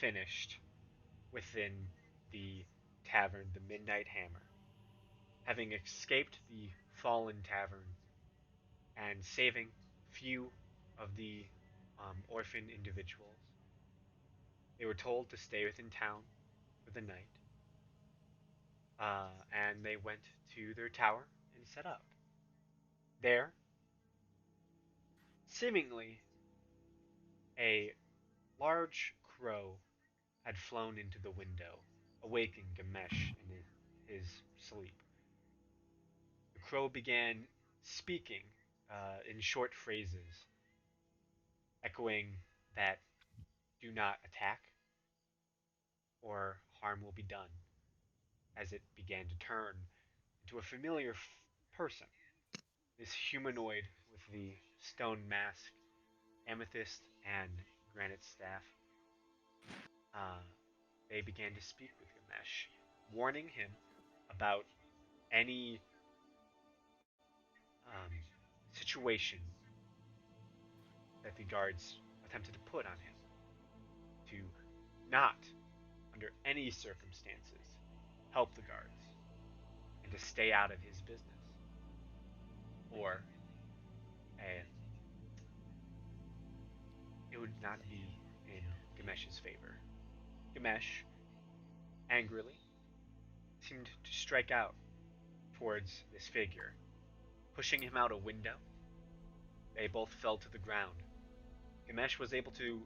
finished within the tavern, the Midnight Hammer. Having escaped the fallen tavern and saving few of the orphan individuals, they were told to stay within town for the night, and they went to their tower and set up. There, seemingly, a large crow had flown into the window, awaking Gamesh in his sleep. The crow began speaking in short phrases, echoing that do not attack or harm will be done, as it began to turn into a familiar person. This humanoid with the stone mask, amethyst, and granite staff. Uh, they began to speak with Gamesh, warning him about any situation that the guards attempted to put on him, to not, under any circumstances, help the guards, and to stay out of his business, or uh, it would not be in Gamesh's favor. Gamesh, angrily, seemed to strike out towards this figure, pushing him out a window. They both fell to the ground. Gamesh was able to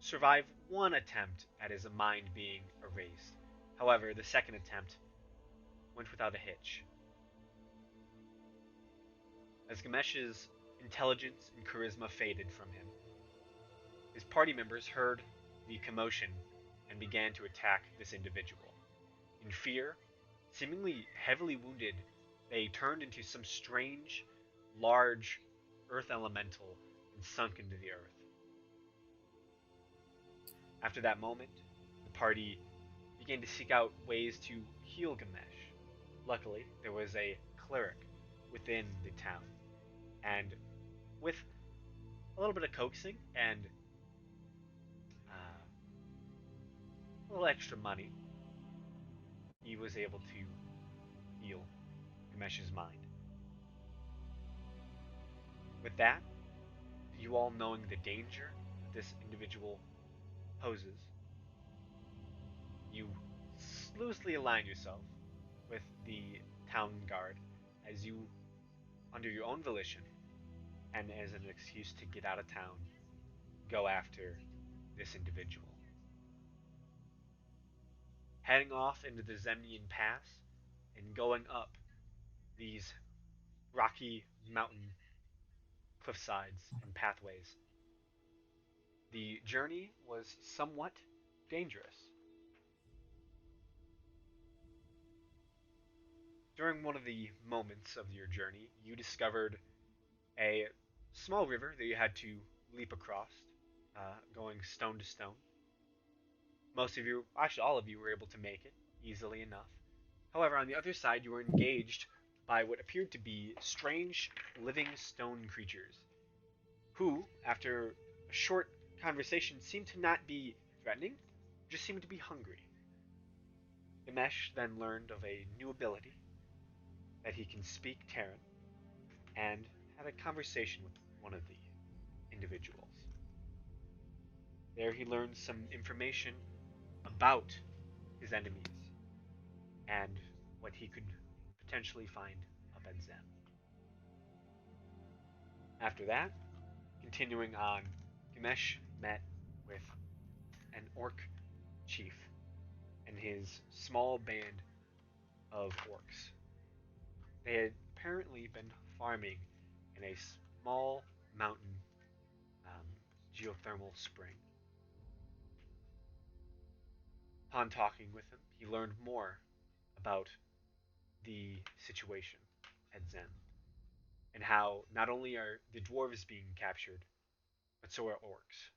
survive one attempt at his mind being erased. However, the second attempt went without a hitch. As Gamesh's intelligence and charisma faded from him, his party members heard the commotion and began to attack this individual. In fear, seemingly heavily wounded, they turned into some strange, large earth elemental and sunk into the earth. After that moment, the party began to seek out ways to heal Gamesh. Luckily, there was a cleric within the town, and with a little bit of coaxing and a little extra money, he was able to heal Gamesh's mind. With that, you all knowing the danger that this individual poses, you loosely align yourself with the town guard as you, under your own volition, and as an excuse to get out of town, go after this individual. Heading off into the Zemnian Pass and going up these rocky mountain cliffsides and pathways. The journey was somewhat dangerous. During one of the moments of your journey, you discovered a small river that you had to leap across, going stone to stone. Most of you, actually all of you, were able to make it easily enough. However, on the other side, you were engaged by what appeared to be strange living stone creatures, who, after a short conversation, seemed to not be threatening, just seemed to be hungry. Gamesh then learned of a new ability, that he can speak Terran, and had a conversation with one of the individuals. There he learned some information about his enemies and what he could potentially find up at Zem. After that, continuing on, Gamesh met with an orc chief and his small band of orcs. They had apparently been farming in a small mountain um, geothermal spring. Upon talking with him, he learned more about the situation at Zem and how not only are the dwarves being captured, but so are orcs.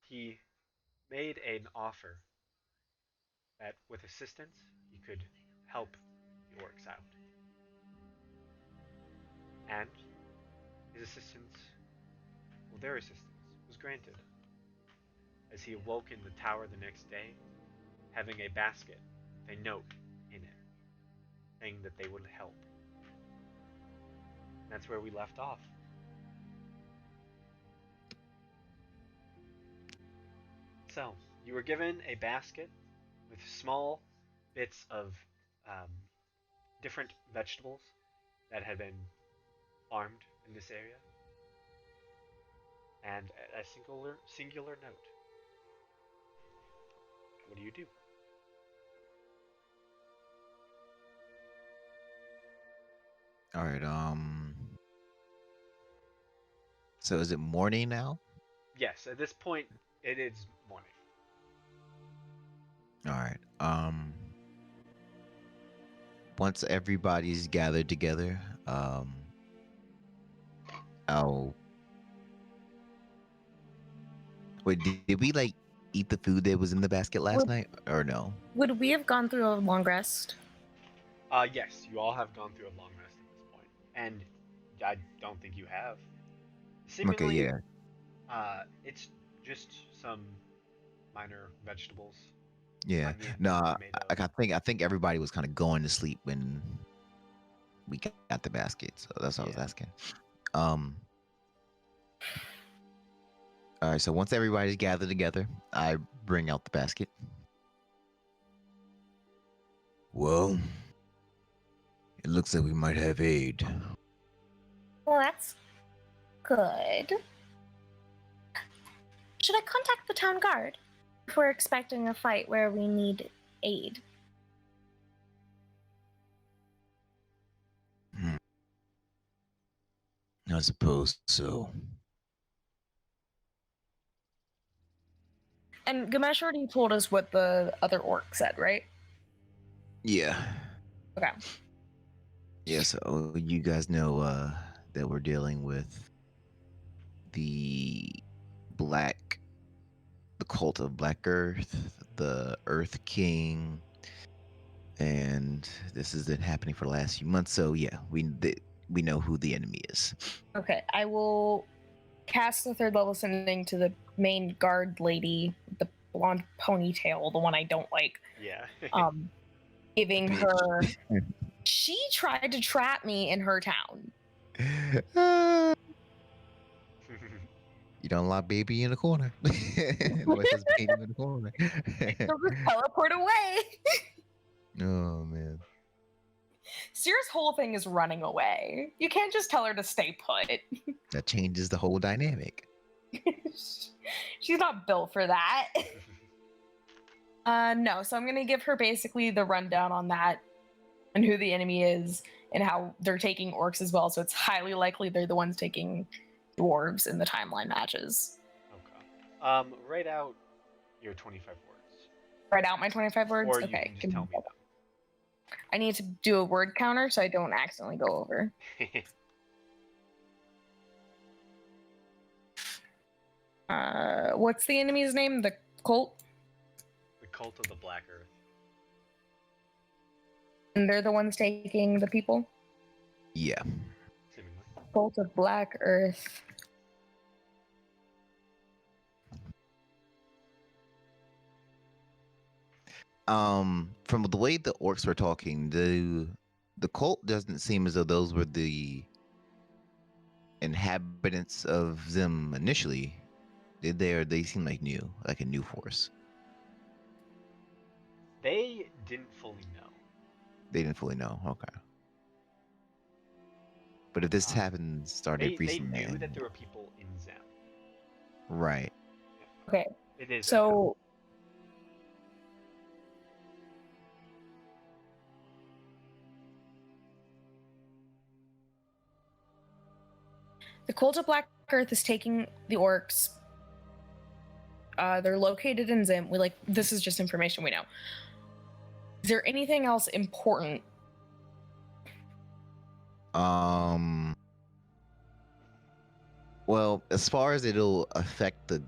He made an offer that with assistance he could help the orcs out. And his assistance, well, their assistance, was granted. as he awoke in the tower the next day, having a basket with a note in it saying that they would help. That's where we left off. So, you were given a basket with small bits of um, different vegetables that had been farmed in this area, and a singular note. What do you do? All right. So is it morning now? Yes, at this point, it is morning. All right. Once everybody's gathered together, I'll wait. Did we like eat the food that was in the basket last Would- night, or no? Would we have gone through a long rest? Yes, you all have gone through a long rest at this point, and I don't think you have. Okay. Seemingly, Yeah. it's just some minor vegetables, Yeah. onions, No. tomatoes. I think everybody was kind of going to sleep when we got the basket, so that's what I was Yeah. asking. Um. All right. So once everybody's gathered together, I bring out the basket. Well, it looks like we might have aid. Well, that's good. Should I contact the town guard if we're expecting a fight where we need aid? I suppose so. And Gamesh already told us what the other orc said, right? Yeah. Okay. Yeah, so you guys know that we're dealing with the black the cult of Black Earth, the Earth King, and this has been happening for the last few months. So yeah, we know who the enemy is. Okay, I will cast the third level sending to the main guard lady, the blonde ponytail, the one I don't like. Yeah. Giving Bitch. her. She tried to trap me in her town. You don't lock baby in the corner. Nobody says baby in the corner. She'll just teleport away. Oh man. Seer's whole thing is running away. You can't just tell her to stay put. That changes the whole dynamic. She's not built for that. No, so I'm gonna give her basically the rundown on that and who the enemy is and how they're taking orcs as well. So it's highly likely they're the ones taking dwarves in the timeline matches. Okay. Write out your 25 words. Write out my 25 words? Or you Okay. can just tell me I need to do a word counter so I don't accidentally go over. them. What's the enemy's name? The cult? The Cult of the Black Earth. And they're the ones taking the people? Yeah. Seemingly. Cult of Black Earth. From the way the orcs were talking, the cult doesn't seem as though those were the inhabitants of them initially. Did they, or they seem like new, like a new force? They didn't fully know. They didn't fully know. Okay. But if this started They recently, knew that there were people in Zem. right? Okay. It is. So the Cult of Black Earth is taking the orcs. They're located in Zim. This is just information we know. Is there anything else important? Well, as far as it'll affect the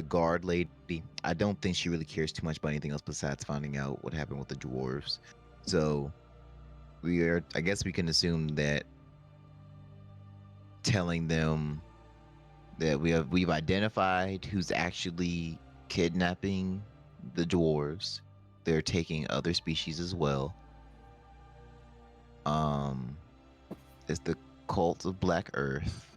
guard lady, I don't think she really cares too much about anything else besides finding out what happened with the dwarves. So I guess we can assume that telling them that we've identified who's actually kidnapping the dwarves. They're taking other species as well. It's the cult of Black Earth.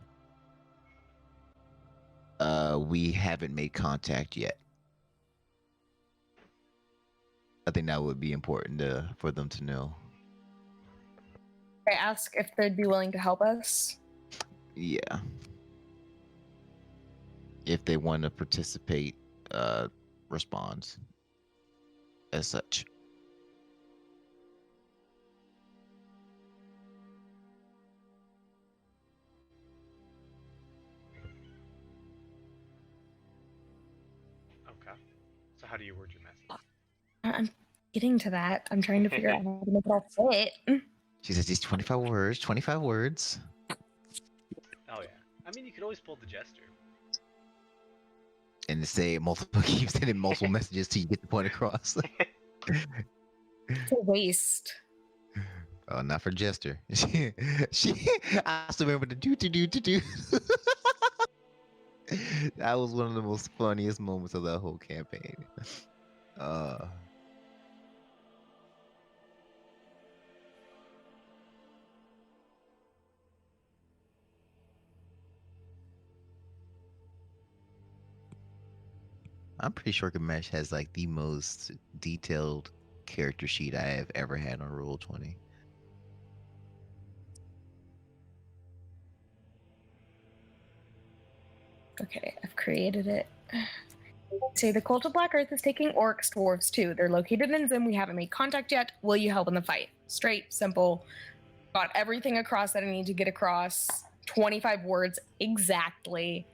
We haven't made contact yet. I think that would be important for them to know. I ask if they'd be willing to help us. Yeah. If they want to participate, respond as such. Okay. So how do you word your message? I'm getting to that. I'm trying to figure out how to make it all fit. She says these 25 words, 25 words. Oh yeah. I mean, you could always pull the jester. And say multiple, keep sending multiple messages till you get the point across. It's a waste. Oh, not for Jester. I still remember the do. That was one of the most funniest moments of that whole campaign. I'm pretty sure Gamesh has like the most detailed character sheet I have ever had on Roll20. Okay, I've created it. Say the cult of Black Earth is taking orcs, dwarves too. They're located in Zim. We haven't made contact yet. Will you help in the fight? Straight, simple. Got everything across that I need to get across. 25 words exactly.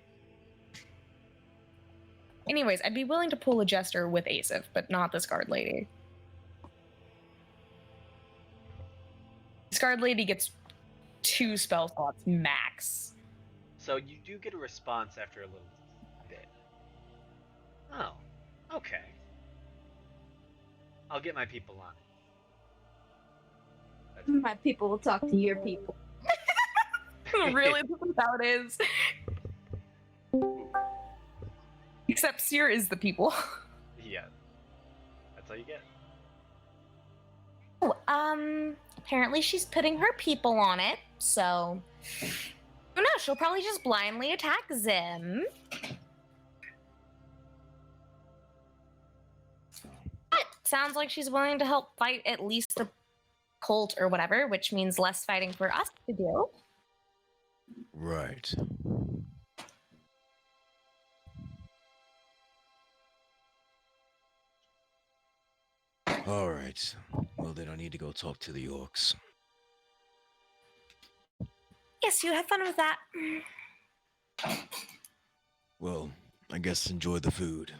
Anyways, I'd be willing to pull a jester with Asif, but not this guard lady. This guard lady gets 2 spell slots max. So you do get a response after a little bit. Oh, okay. I'll get my people on it. My people will talk to your people. Really, this is how it is. Except Seer is the people. Yeah. That's all you get. Oh, apparently she's putting her people on it, so who knows? She'll probably just blindly attack Zim. But sounds like she's willing to help fight at least the cult or whatever, which means less fighting for us to do. Right. All right. Well, then I need to go talk to the orcs. Yes, you have fun with that. Well, I guess enjoy the food.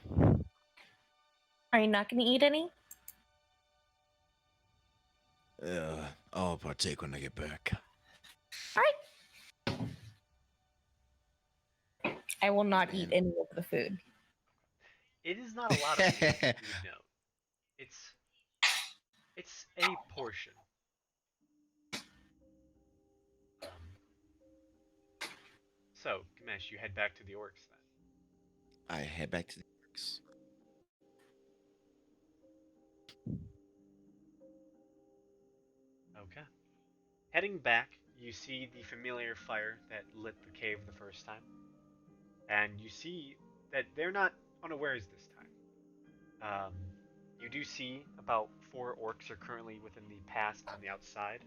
Are you not going to eat any? I'll partake when I get back. All right. I will not eat any of the food. It is not a lot of food, you would note. It's a portion. So, Gamesh, you head back to the orcs then. I head back to the orcs. Okay. Heading back, you see the familiar fire that lit the cave the first time. And you see that they're not unawares this time. You do see about 4 orcs are currently within the pass on the outside.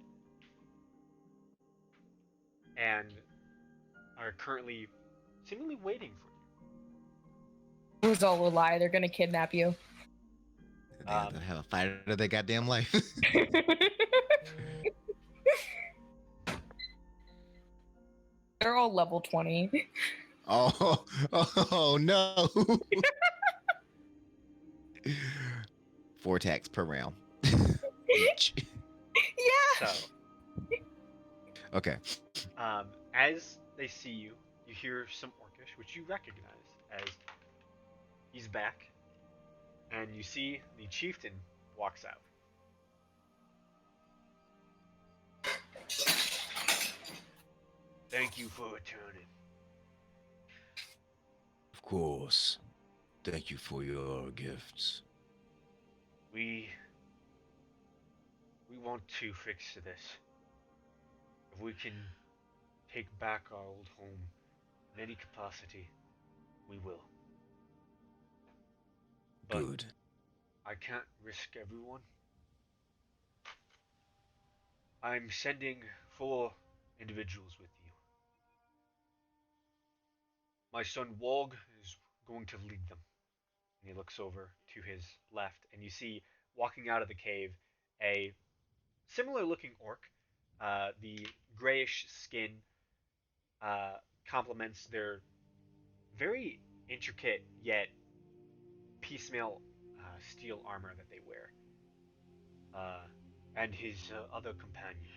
And are currently seemingly waiting for you. It was all a lie. They're going to kidnap you. They have to have a fight of their goddamn life. They're all level 20. Oh no. 4 attacks per round. Each. Yeah. So, Okay. as they see you, you hear some orcish, which you recognize as he's back, and you see the chieftain walks out. Thank you for returning. Of course. Thank you for your gifts. We want to fix this. If we can take back our old home in any capacity, we will. But Good. I can't risk everyone. I'm sending 4 individuals with you. My son Wog is going to lead them. And he looks over to his left, and you see walking out of the cave a similar looking orc. The grayish skin uh, complements their very intricate yet piecemeal steel armor that they wear, and his other companions.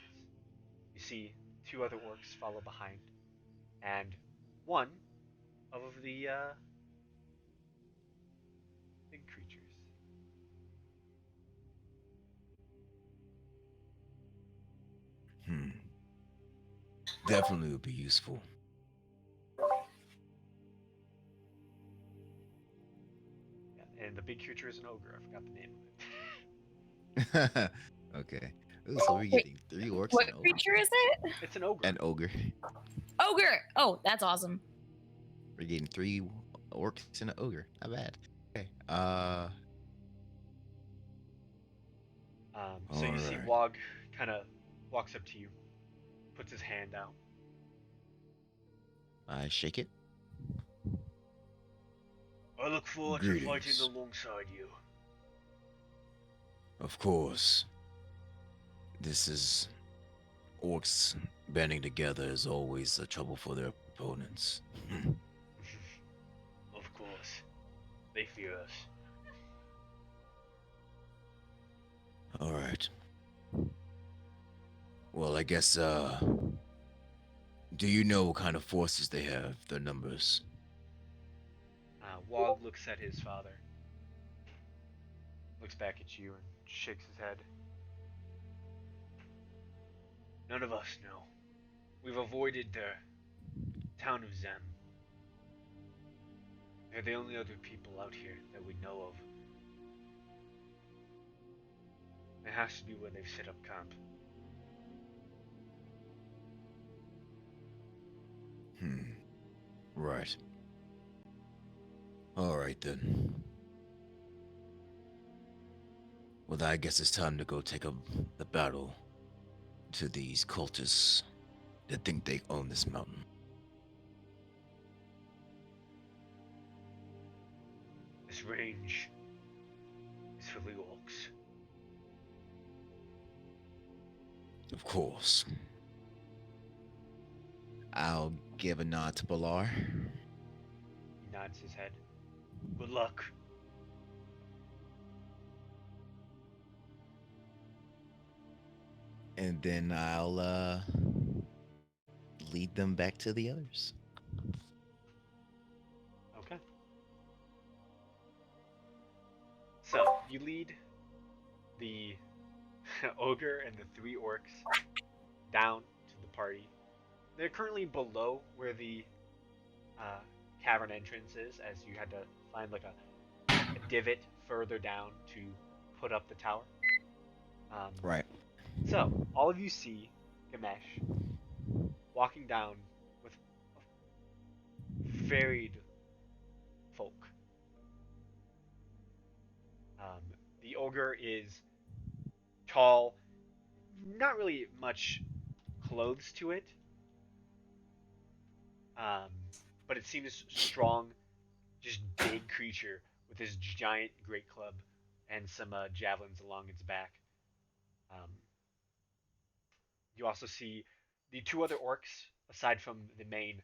You see 2 other orcs follow behind, and one of the big creatures. Hmm. Definitely would be useful. Yeah, and the big creature is an ogre. I forgot the name of it. Okay. Ooh, so we're Wait, getting 3 orcs What and ogre. creature is it? It's an ogre. An ogre. Ogre. Oh, that's awesome. We're getting 3 orcs and an ogre. Not bad. Okay. So you see Alright. Wog kind of walks up to you, puts his hand out. I shake it. I look forward to fighting Greetings. alongside you. Of course. This is orcs banding together is always a trouble for their opponents. Of course, they fear us. All right. Well, I guess do you know what kind of forces they have, their numbers? Wog looks at his father, looks back at you, and shakes his head. None of us know. We've avoided the town of Zem. They're the only other people out here that we know of. It has to be where they've set up camp. Right. All right then. Well, I guess it's time to go take up the battle to these cultists that think they own this mountain. This range is for the orcs. Of course. I'll give a nod to Balar. He nods his head. Good luck. And then I'll lead them back to the others. Okay. So, you lead the ogre and the 3 orcs down to the party. They're currently below where the cavern entrance is, as you had to find like a divot further down to put up the tower. Right. So, all of you see Gamesh walking down with varied folk. The ogre is tall, not really much clothes to it, um, but it seems strong, just big creature with this giant great club and some javelins along its back. Um, you also see the 2 other orcs, aside from the main,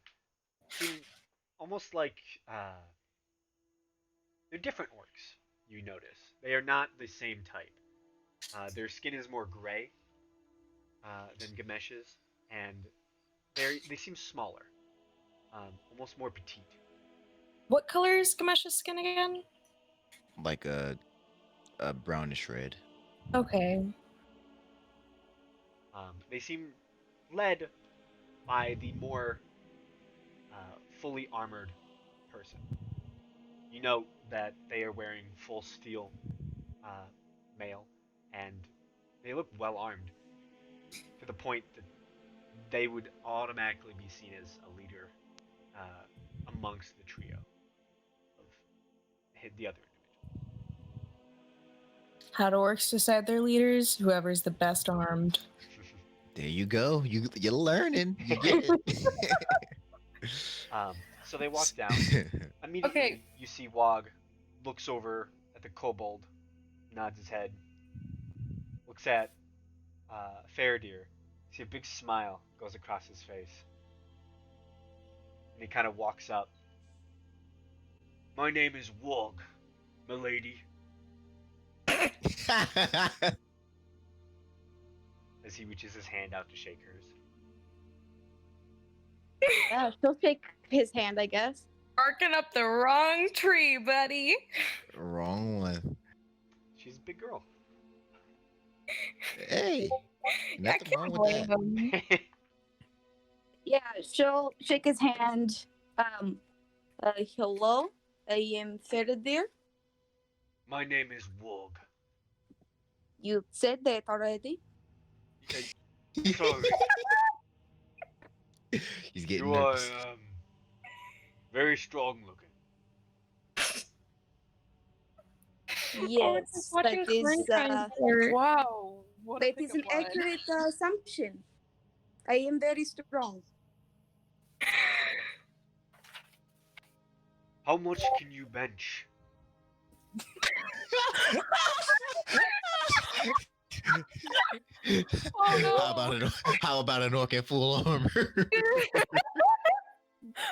seem almost like they're different orcs. You notice they are not the same type. Their skin is more gray than Gamesh's, and they seem smaller, almost more petite. What color is Gamesh's skin again? Like a brownish red. Okay. They seem led by the more fully armored person. You note that they are wearing full steel mail, and they look well armed to the point that they would automatically be seen as a leader amongst the trio of the other How do orcs decide their leaders? Whoever's the best armed. individual. There you go. You're learning. You get it. So they walk down. Immediately, Okay. you see Wog looks over at the kobold, nods his head, looks at Faradir. See a big smile goes across his face, and he kind of walks up. My name is Wog, milady. As he reaches his hand out to shake hers. Yeah, she'll shake his hand, I guess. Barking up the wrong tree, buddy. Wrong one. She's a big girl. Hey, I nothing wrong can't with blame that. them. Yeah, she'll shake his hand. Hello, I am Faradir. My name is Wog. You said that already. Sorry, He's getting you are nervous. very strong looking. Yes, just watching that is Clementine flirt. Wow. What a that is an pickup line. accurate assumption. I am very strong. How much can you bench? Oh, no. How about an orc in full armor?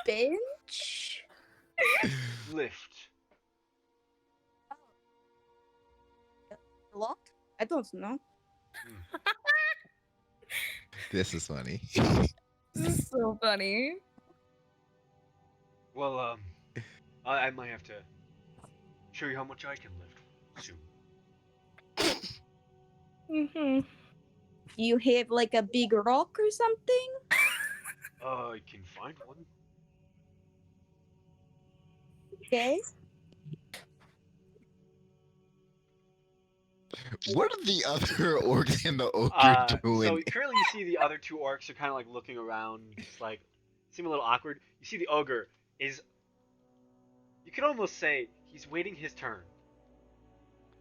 Bench? Lift. A lot? I don't know. This is funny. This is so funny. Well, I might have to show you how much I can lift soon. Mm-hmm. You have like a big rock or something? I can find one. Okay. What are the other orcs and the ogre So doing? currently, you see the other two orcs are kind of like looking around, just like seem a little awkward. You see the ogre is. You could almost say he's waiting his turn.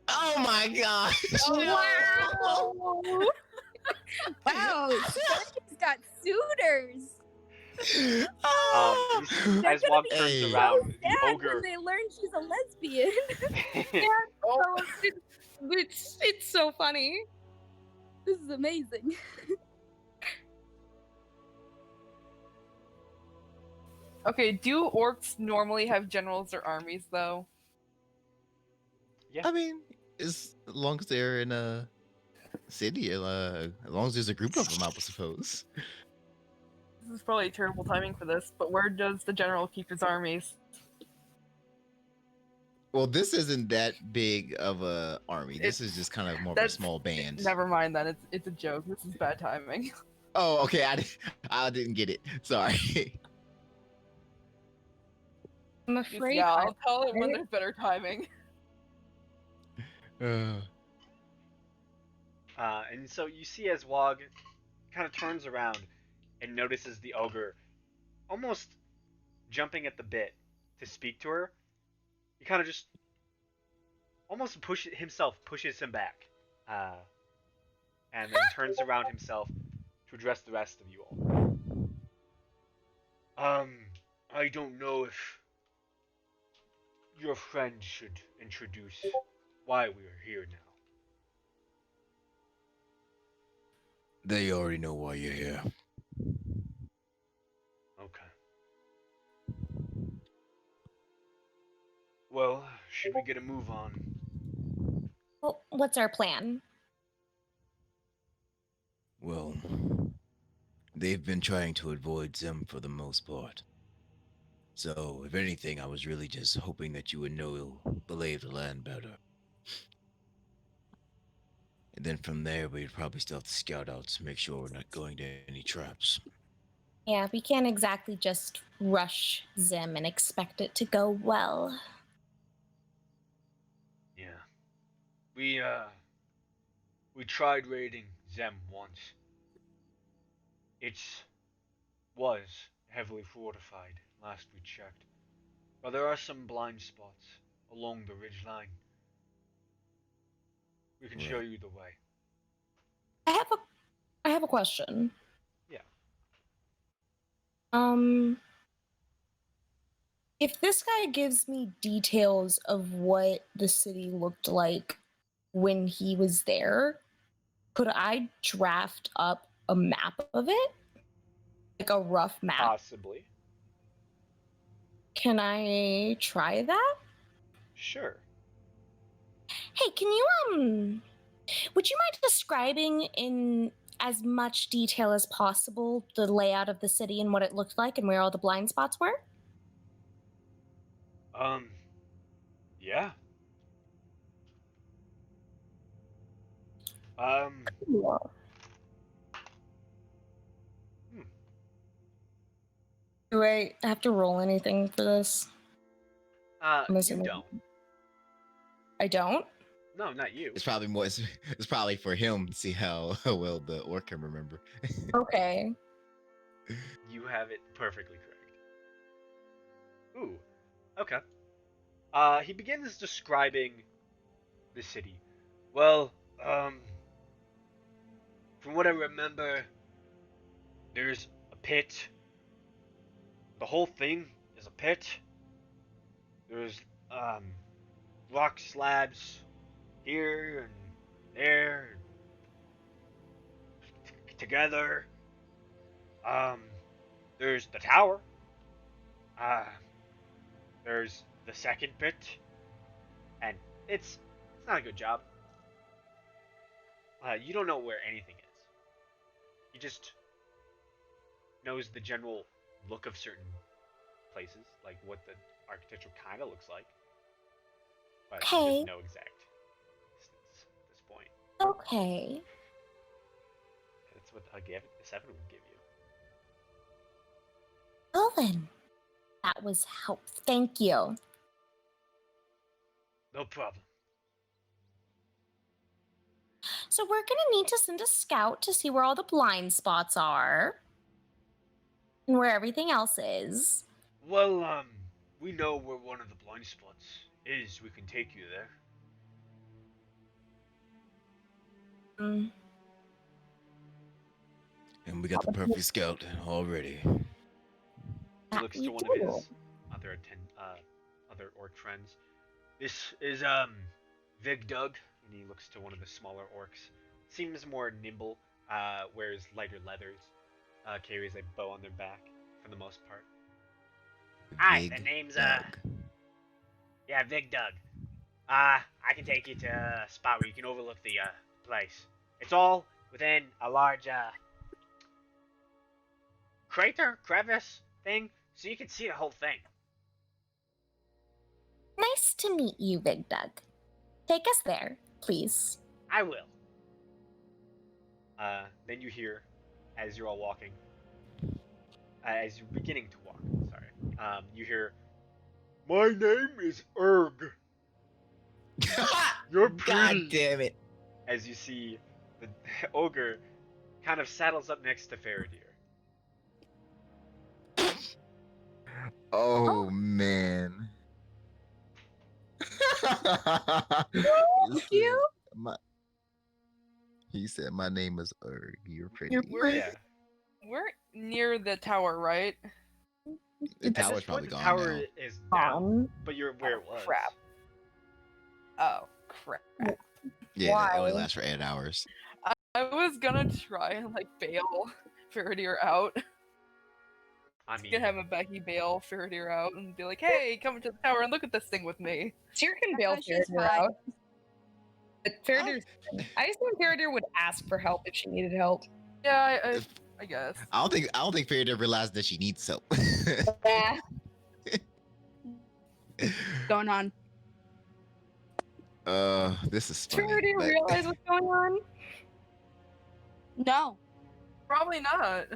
Oh my gosh! Wow. Wow, she's got suitors. You Ah! see, They're as gonna Wog be turns Hey. around, So the sad when ogre. they learn she's a lesbian. Oh, it's so funny. This is amazing. Okay, do orcs normally have generals or armies, though? I mean, as long as they're in a city, as long as there's a group of them, I would suppose. This is probably terrible timing for this, but where does the general keep his armies? Well, this isn't that big of a army. This is just kind of more of a That's- small band. Never mind then, it's a joke. This is bad timing. Oh, okay. I didn't get it. Sorry. I'm afraid. Yeah, I'll tell it when right? there's better timing. And so you see as Wog kind of turns around and notices the ogre almost jumping at the bit to speak to her. He kind of just almost pushes him back, and then turns around himself to address the rest of you all. I don't know if your friend should introduce why we are here now. They already know why you're here. Okay. Well, should we get a move on? Well, what's our plan? Well, they've been trying to avoid Zim for the most part. So, if anything, I was really just hoping that you would know the lay of the land better. And then from there, we'd probably still have to scout out to make sure we're not going to any traps. Yeah, we can't exactly just rush Zim and expect it to go well. We tried raiding Zem once. It was heavily fortified last we checked, but there are some blind spots along the ridgeline. We can show Right. you the way. I have a question. Yeah. If this guy gives me details of what the city looked like when he was there, could I draft up a map of it? Like a rough map? Possibly. Can I try that? Sure. Hey, can you would you mind describing in as much detail as possible the layout of the city and what it looked like and where all the blind spots were? Yeah. Cool. Hmm. Do I have to roll anything for this? I'm You assuming- don't. I don't? No, not you. It's probably more. It's probably for him to see how well the orc can remember. Okay. You have it perfectly correct. Ooh. Okay. He begins describing the city. Well, from what I remember, there's a pit. The whole thing is a pit. There's, rock slabs here and there, together. There's the tower. There's the second pit, and it's not a good job. You don't know where anything is. He just knows the general look of certain places, like what the architecture kind of looks like, but Okay. there's no exact distance at this point. Okay. That's what a 7 would give you. Well then, that was help. Thank you. No problem. So we're gonna need to send a scout to see where all the blind spots are and where everything else is. Well, we know where one of the blind spots is. We can take you there. Mm, And we got the perfect scout already. He that looks we to one do. of his other orc friends. This is Vig Doug, and he looks to one of the smaller orcs. Seems more nimble. Wears lighter leathers. Carries a bow on their back for the most part. Hi, the Big name's Doug. yeah, Vig Doug. I can take you to a spot where you can overlook the place. It's all within a large crevice thing, so you can see the whole thing. Nice to meet you, Big Doug. Take us there, please. I will. Then you hear, as you're all walking, as you're beginning to walk, sorry, you hear, "My name is Erg. You're pretty." God damn it! As you see, the ogre kind of saddles up next to Faradir. Oh man. Thank you. He said, "My name is Erg. You're pretty." You're We're Yeah. we're near the tower, right? The At tower's this probably point, the gone tower now. is down, On. but you're where it was. Crap. Oh crap! Yeah, that only Why? lasts for 8 hours. I was gonna try and like bail Faradir out. I mean, Gonna have a Becky bail Faradir out and be like, "Hey, come to the tower and look at this thing with me." Tyr can bail she's Faradir fine. out. But Faradir, I assume Faradir would ask for help if she needed help. Yeah, I guess. I don't think Faradir realized that she needs help. Yeah. Going on. This is funny. Faradir but- realize what's going on? No. Probably not.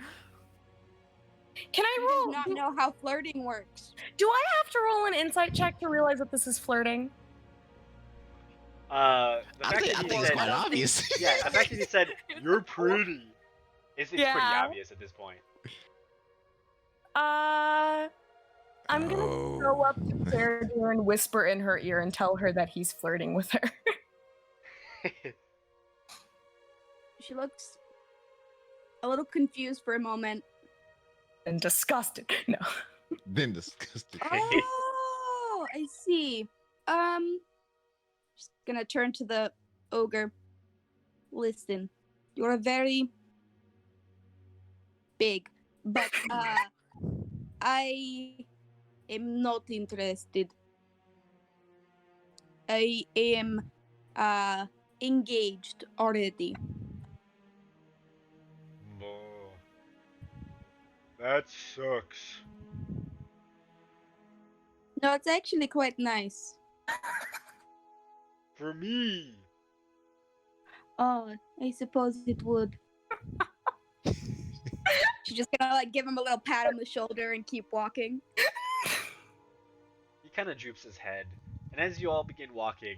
Can I He does roll? not know how flirting works. Do I have to roll an insight check to realize that this is flirting? The I fact think, that I he think it's said, quite obvious. yeah, the fact that he said you're pretty it's pretty Yeah. obvious at this point. I'm gonna go up to Farador and whisper in her ear and tell her that he's flirting with her. She looks a little confused for a moment. And disgusted. No. Then disgusted. Oh, I see. Just gonna turn to the ogre. Listen, you're very big, but I am not interested. I am engaged already. Oh, that sucks. No, it's actually quite nice. For me. Oh, I suppose it would. She's just gonna like give him a little pat on the shoulder and keep walking. He kind of droops his head, and as you all begin walking,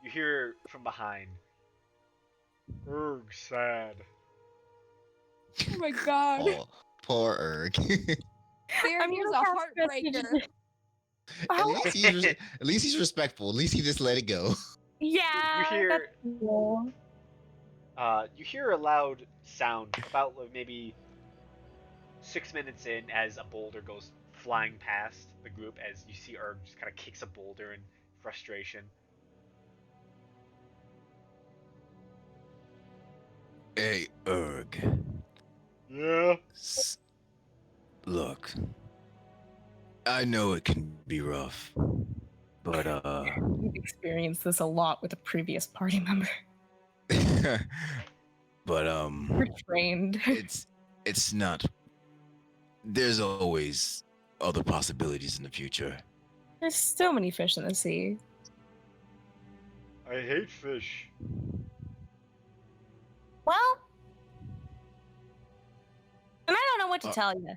you hear from behind, "Erg, sad." Oh my god. Poor Erg. Farador's a heartbreaker. At least he's respectful. At least he just let it go. Yeah. You hear, that's cool. you hear a loud sound about like, maybe 6 minutes in as a boulder goes flying past the group as you see Erg just kind of kicks a boulder in frustration. Hey, Erg. Yeah. Look, I know it can be rough, but We've experienced this a lot with a previous party member. but We're trained. it's not. There's always other possibilities in the future. There's so many fish in the sea. I hate fish. Well, and I don't know what to tell you.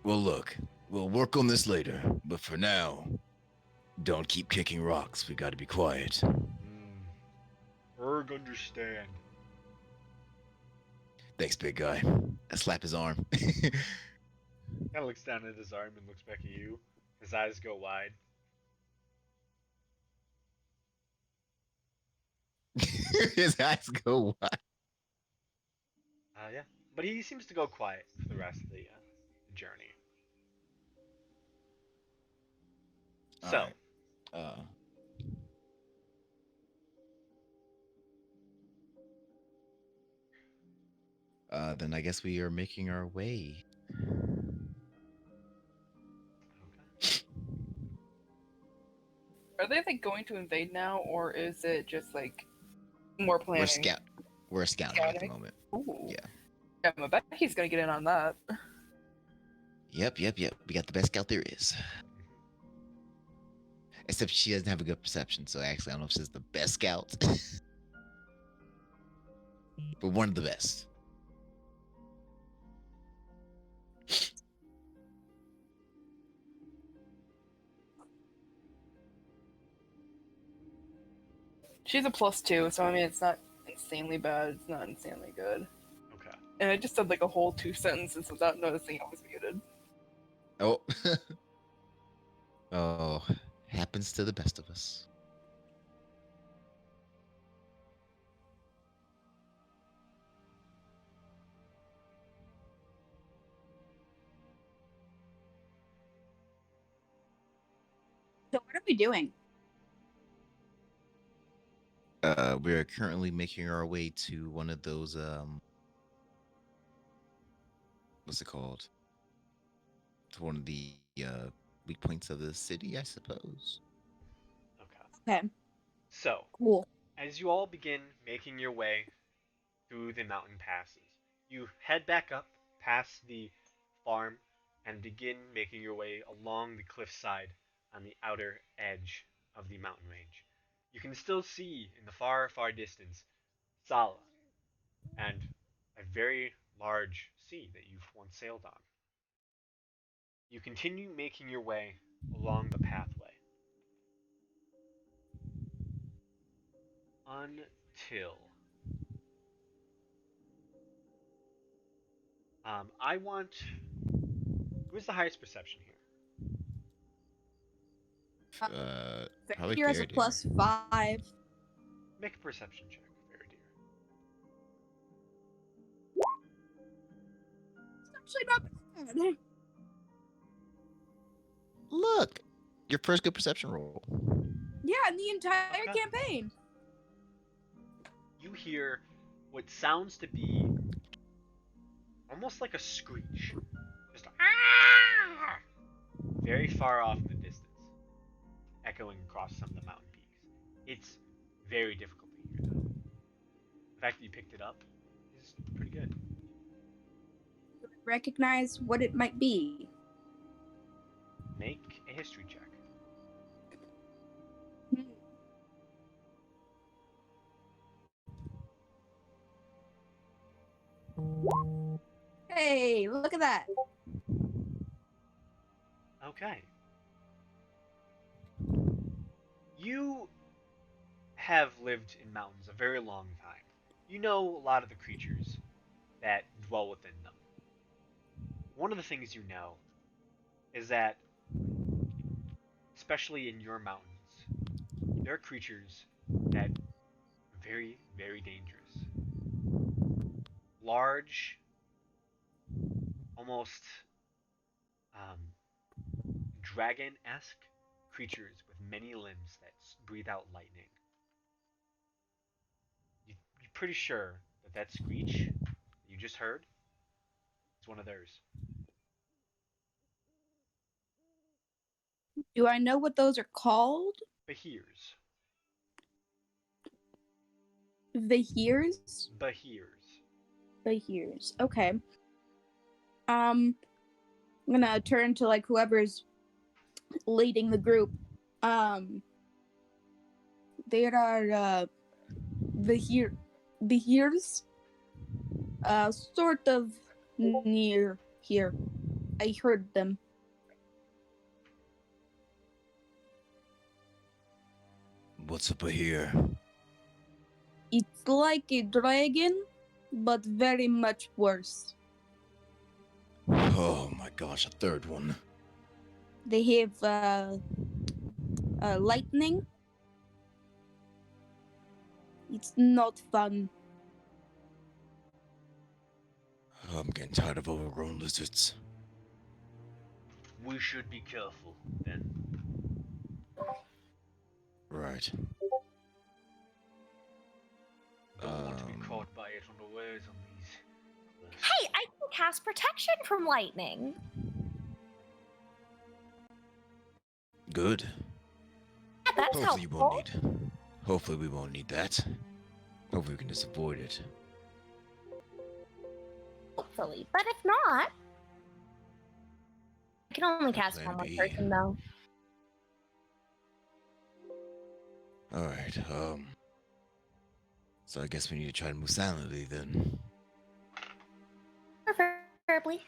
Well, look, we'll work on this later, but for now, don't keep kicking rocks. We gotta be quiet. Erg understand. Thanks, big guy. I slap his arm. Kind of looks down at his arm and looks back at you. His eyes go wide. His eyes go wide. Yeah, but he seems to go quiet for the rest of the journey. So, Alright. Then I guess we are making our way. okay. Are they like going to invade now, or is it just like more planning? We're scouting at the Scouting? moment. Ooh. Yeah. Yeah, I bet he's gonna get in on that. Yep. We got the best scout there is. Except she doesn't have a good perception, so actually I don't know if she's the best scout. But one of the best. She's a +2, so I mean it's not insanely bad. It's not insanely good. Okay. And I just said like a whole 2 sentences without noticing I was muted. Oh. Oh, happens to the best of us. So what are we doing? We are currently making our way to one of those what's it called? To one of the weak points of the city, I suppose. Okay. Okay, So, cool. as you all begin making your way through the mountain passes, you head back up past the farm and begin making your way along the cliffside on the outer edge of the mountain range. You can still see in the far, far distance Sala and a very large sea that you've once sailed on. You continue making your way along the pathway. until I want. Who's the highest perception here? Probably Here has a Faraday. +5. Make a perception check, Faradir. It's actually not bad. Look, your first good perception roll. Yeah, in the entire Okay. campaign. You hear what sounds to be almost like a screech. Just ah! Very far off in the distance, echoing across some of the mountain peaks. It's very difficult to hear, though. The fact that you picked it up is pretty good. Recognize what it might be. Make a history check. Hey, look at that. Okay. You have lived in mountains a very long time. You know a lot of the creatures that dwell within them. One of the things you know is that, especially in your mountains, there are creatures that are very, very dangerous. Large, almost dragon-esque creatures with many limbs that breathe out lightning. You're pretty sure that that screech that you just heard is one of theirs. Do I know what those are called? Bahirs. Vahirs? Bahirs. Vahirs. Okay. I'm gonna turn to like whoever's leading the group. There are Vahirs, sort of near here. I heard them. What's up here? It's like a dragon, but very much worse. Oh my gosh, a third one. They have lightning. It's not fun. Oh, I'm getting tired of overgrown lizards. We should be careful, then. Right. Don't want to be Um, caught by it unawares on these cliffs. Hey, I can cast protection from lightning. Good. Yeah, that's Hopefully you helpful. won't need. Hopefully we won't need that. Hopefully we can just avoid it. Hopefully, but if not, I can only cast Plan one more B. person though. All right. So I guess we need to try to move silently then. Preferably.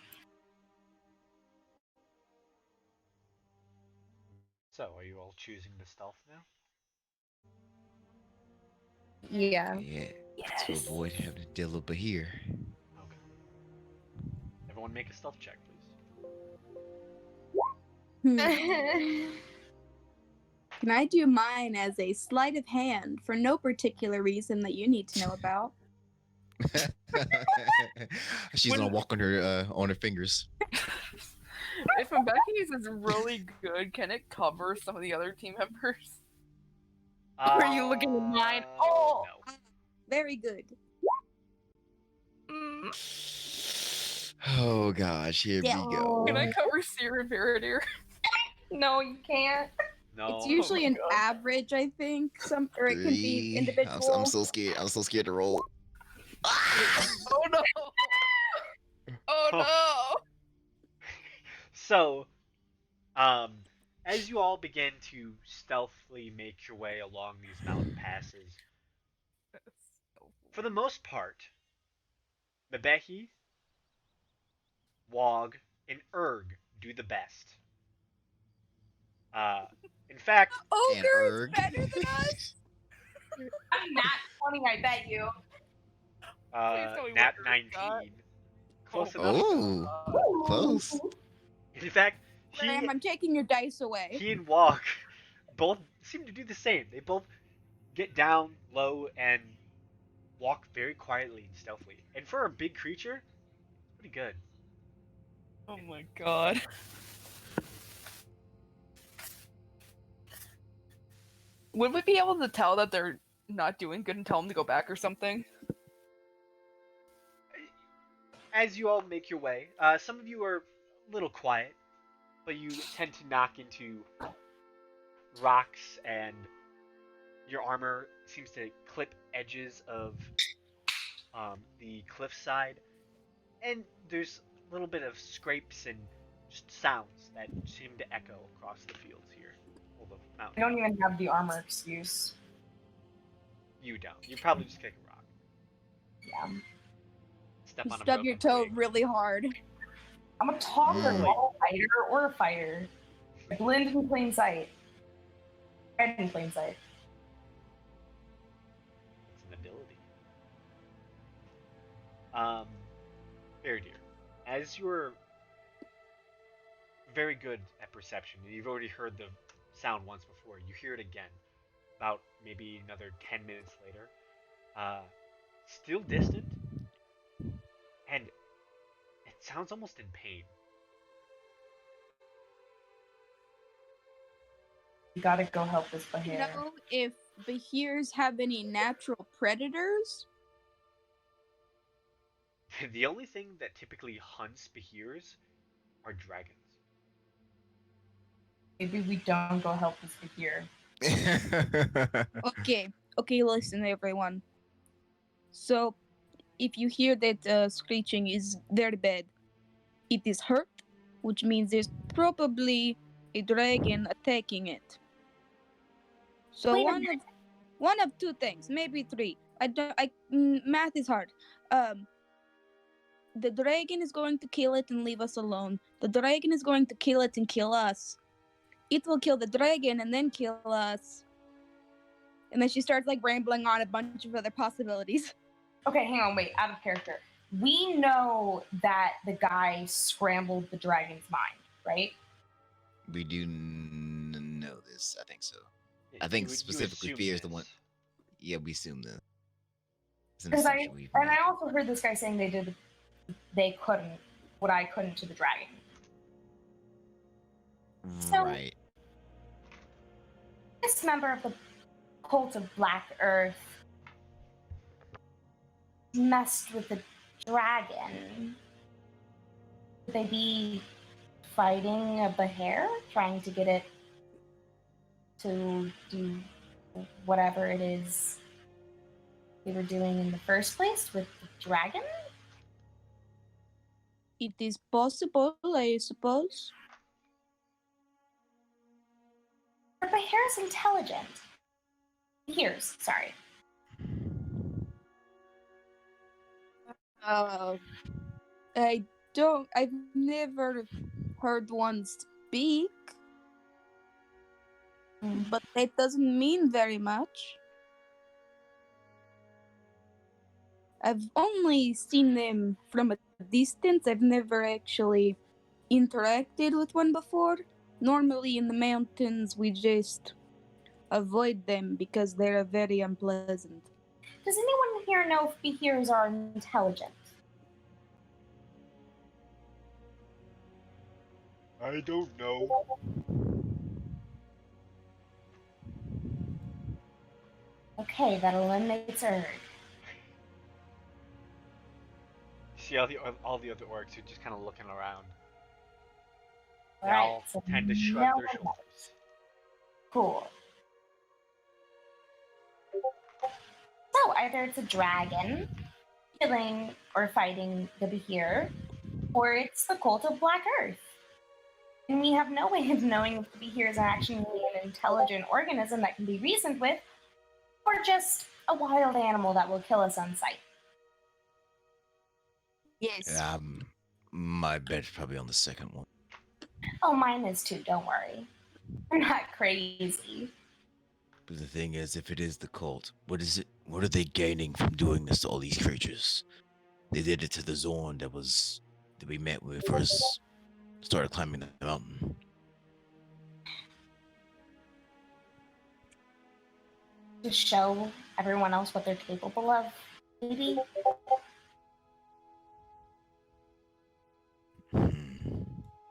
So, are you all choosing the stealth now? Yeah. Yeah. To avoid having to deal with Bahir. Okay. Everyone make a stealth check, please. Hmm. Can I do mine as a sleight of hand for no particular reason that you need to know about? She's gonna walk on her fingers. If Becky's is really good, can it cover some of the other team members? Are you looking at mine? Oh! No. Very good. Oh gosh, here Yeah. we go. Can I cover Seer and Veradir? No, you can't. No. It's usually an God. average, I think. Or it can be 3. individual. I'm so scared. I'm so scared to roll. Oh no! Oh no! So, as you all begin to stealthily make your way along these mountain passes, for the most part, Bebehi, Wog, and Erg do the best. In fact, And Ogre is Erg. better than us? I'm not 20, I bet you. tell me Nat what yours got. 19. Close Oh. enough. Oh, close. In fact, Graham, I'm taking your dice away. he and Walk both seem to do the same. They both get down low and walk very quietly and stealthily. And for a big creature, it's pretty good. Oh my god. Would we be able to tell that they're not doing good and tell them to go back or something? As you all make your way, some of you are a little quiet, but you tend to knock into rocks, and your armor seems to clip edges of the cliffside, and there's a little bit of scrapes and just sounds that seem to echo across the fields here. Well, the I mountain. don't even have the armor excuse. You don't. You probably just kick a rock. Yeah. Step You on a stub your broken toe twig. really hard. I'm a talker, Mm. not a fighter or a fighter. I blend in plain sight. Hide in plain sight. It's an ability. Fair dear. As you're very good at perception, and you've already heard the sound once before, you hear it again, about maybe another 10 minutes later. Still distant, and it sounds almost in pain. You gotta go help this Do you Bahir. know if Bahirs have any natural predators? The only thing that typically hunts Bahirs are dragons. Maybe we don't go help this Bahir. Okay, listen, everyone. So, if you hear that screeching is very bad, it is hurt, which means there's probably a dragon attacking it. So Wait a one of two things, maybe three. Math is hard. The dragon is going to kill it and leave us alone. The dragon is going to kill it and kill us. It will kill the dragon and then kill us. And then she starts like rambling on a bunch of other possibilities. Okay, hang on, wait, out of character. We know that the guy scrambled the dragon's mind, right? We do know this. I think so. Yeah, I think you specifically assume Fear is the this. one. Yeah, we assume that. It's an Because assumption we've and made. I also heard this guy saying they couldn't what I couldn't to the dragon. So- Right. This member of the cult of Black Earth messed with the dragon. Would they be fighting a Bahir, trying to get it to do whatever it is they were doing in the first place with the dragon? It is possible, I suppose. Or Bahir's intelligent. Here's, sorry. I've never heard one speak, but that doesn't mean very much. I've only seen them from a distance. I've never actually interacted with one before. Normally in the mountains, we just avoid them because they're very unpleasant. Does anyone here know if Bahirs are intelligent? I don't know. Okay, that eliminates Urg. See all the other orcs who are just kind of looking around. They Alright, all so tend to shrug no their one shoulders. knows. Cool. So either it's a dragon killing or fighting the Bahir, or it's the cult of Black Earth. And we have no way of knowing if the Bahir is actually an intelligent organism that can be reasoned with, or just a wild animal that will kill us on sight. Yes. My bet's probably on the second one. Oh, mine is too, don't worry. I'm not crazy. But the thing is, if it is the cult, what is it? What are they gaining from doing this to all these creatures? They did it to the Zorn that we met when we first started climbing the mountain. To show everyone else what they're capable of, maybe. Hmm.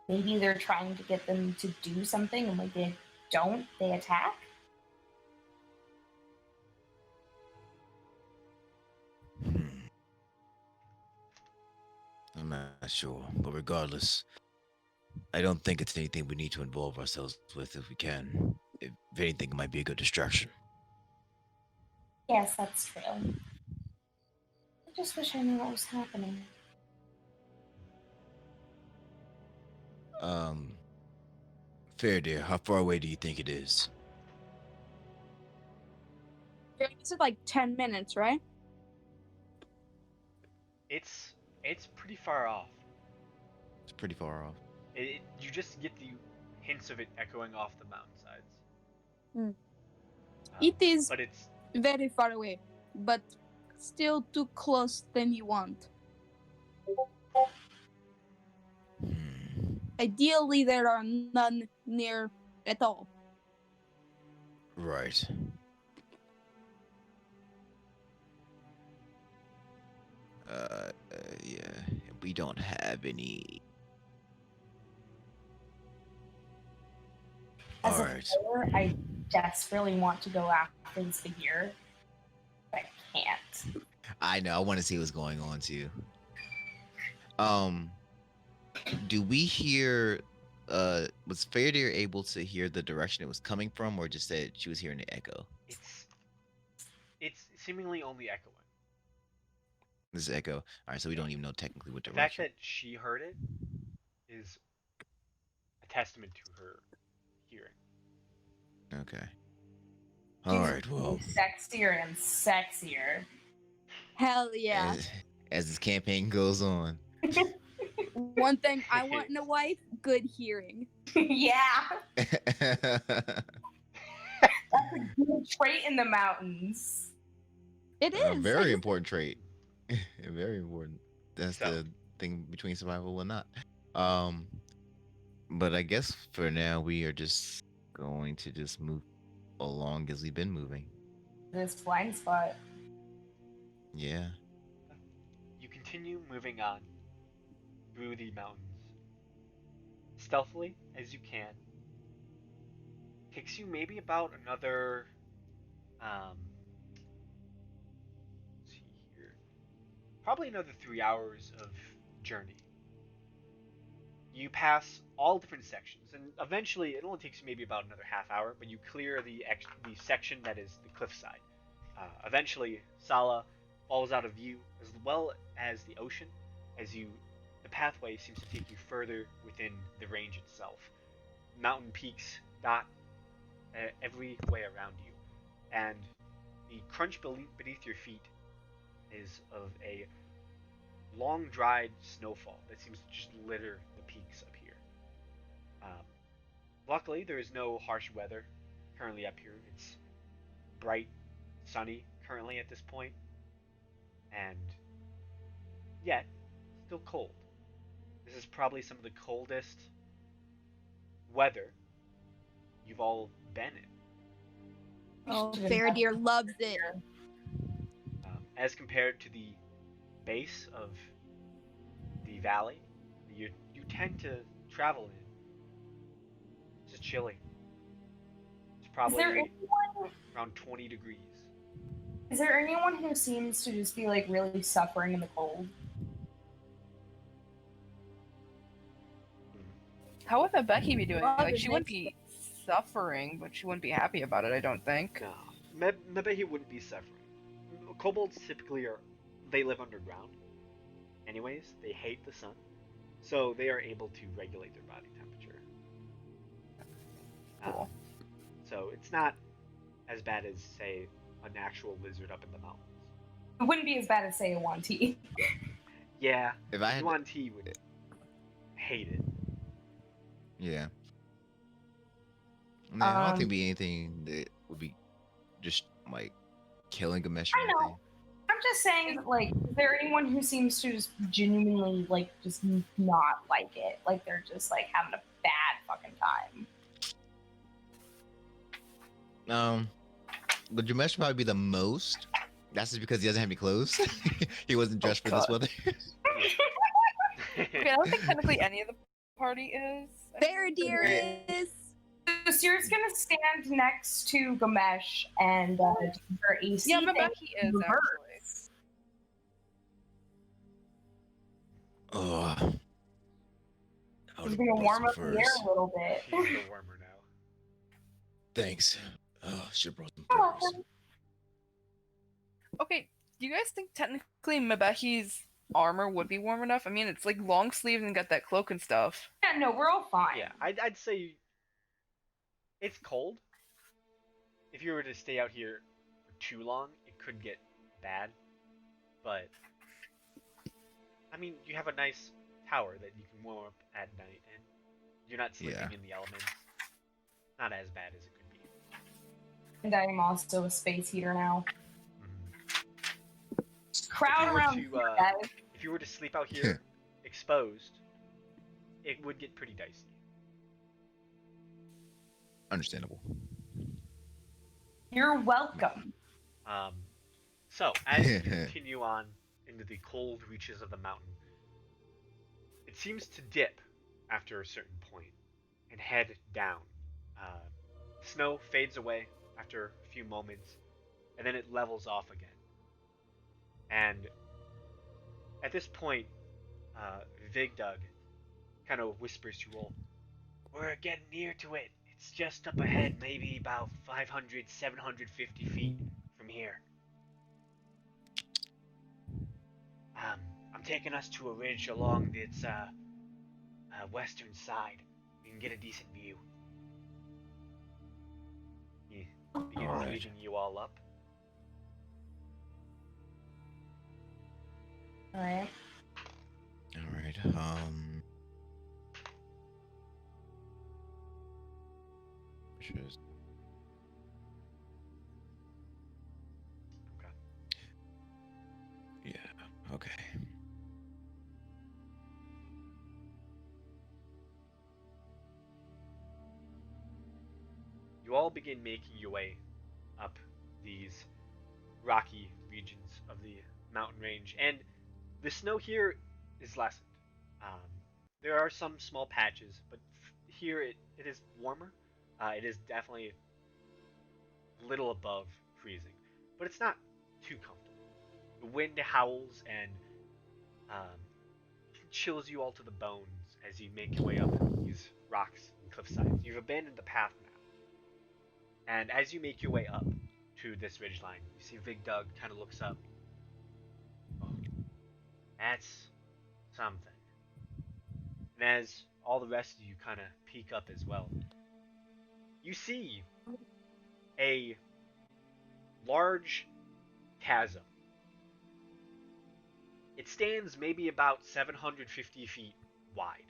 Maybe they're trying to get them to do something, and when they don't, they attack. Hmm. I'm not sure, but regardless, I don't think it's anything we need to involve ourselves with if we can. If anything, it might be a good distraction. Yes, that's true. I just wish I knew what was happening. Um, Fair dear, how far away do you think it is? This is like 10 minutes, right? It's pretty far off. It's pretty far off. You just get the hints of it echoing off the mountainsides. Hmm. Um, It is but it's very far away, but still too close than you want. Hmm. Ideally, there are none near at all. Right. Yeah. We don't have any. As All a right. player, I desperately want to go after this figure, but I can't. I know. I want to see what's going on too. Do we hear? Was Fairdeer able to hear the direction it was coming from, or just said she was hearing the echo? it's seemingly only echoing. This is echo. All right, so we don't even know technically what The fact direction. that she heard it is a testament to her hearing. Okay. All She's right. Well, sexier and sexier. Hell yeah. As this campaign goes on. One thing I want in a wife, good hearing. Yeah, that's a good trait in the mountains. It A is. very important trait. Very important. That's So- the thing between survival and not. But I guess for now we are just going to just move along as we've been moving. This blind spot. Yeah. You continue moving on through the mountains stealthily as you can. Takes you maybe about another let's see here. Probably another 3 hours of journey. You pass all different sections, and eventually it only takes you maybe about another half hour, but you clear the section that is the cliffside. Eventually, Sala falls out of view, as well as the ocean, as the pathway seems to take you further within the range itself. Mountain peaks dot every way around you, and the crunch beneath your feet is of a long dried snowfall that seems to just litter the peaks up here. Um, Luckily, there is no harsh weather currently up here. It's bright, sunny currently at this point, and yet still cold. This is probably some of the coldest weather you've all been in, Oh, Faradir loves it. as compared to the base of the valley you tend to travel in. It's just chilly. It's Is probably there anyone? around 20 degrees. Is there anyone who seems to just be like really suffering in the cold? How would Becky be doing? Well, Like, the she wouldn't next- be suffering, but she wouldn't be happy about it, I don't think. No, maybe he wouldn't be suffering. Kobolds typically they live underground. Anyways, they hate the sun, so they are able to regulate their body temperature. Cool. So it's not as bad as, say, an actual lizard up in the mountains. It wouldn't be as bad as say a Wanti. Yeah, If I had Yuan Ti would hate it. Yeah. I mean, I don't think Um, it'd be anything that would be just like killing Gamesh I or know. anything? I'm just saying, that, like, is there anyone who seems to just genuinely, like, just not like it? Like, they're just, like, having a bad fucking time. But Jamesh would probably be the most. That's just because he doesn't have any clothes. He wasn't dressed for this God. weather. Okay, I don't think technically any of the party is. Faradir is. So Sierra's gonna stand next to Gamesh and do her AC Yeah, thing Mabeki is reverse. actually. Oh. She's gonna warm up the air a little bit. She's the warmer now. Thanks. Oh, should have brought some You're furs. welcome. Okay, do you guys think technically Mabeki's armor would be warm enough? I mean, it's like long sleeves and got that cloak and stuff. Yeah, no, we're all fine. Yeah, I'd say it's cold. If you were to stay out here for too long, it could get bad. But I mean, you have a nice tower that you can warm up at night, and you're not sleeping Yeah. in the elements. Not as bad as it could be. And I'm also a space heater now. Mhm. Crowd If you were around to, here, guys. If you were to sleep out here exposed, it would get pretty dicey. Understandable. You're welcome. So, as you continue on into the cold reaches of the mountain, it seems to dip after a certain point and head down. Snow fades away after a few moments, and then it levels off again. And at this point, Vigdug kind of whispers to you all, "We're getting near to it. It's just up ahead, maybe about 500, 750 feet from here. I'm taking us to a ridge along its western side. We can get a decent view." He begins Alright. leading you all up. Alright. All right. Which is Okay. yeah. Okay. You all begin making your way up these rocky regions of the mountain range, and the snow here is lessened. Um, there are some small patches, but here it is warmer. It is definitely a little above freezing, but it's not too comfortable. The wind howls and um, chills you all to the bones as you make your way up these rocks and cliffsides. You've abandoned the path now. And as you make your way up to this ridgeline, you see Vigdug kind of looks up. Oh, that's something. And as all the rest of you kind of peek up as well, you see a large chasm. It stands maybe about 750 feet wide.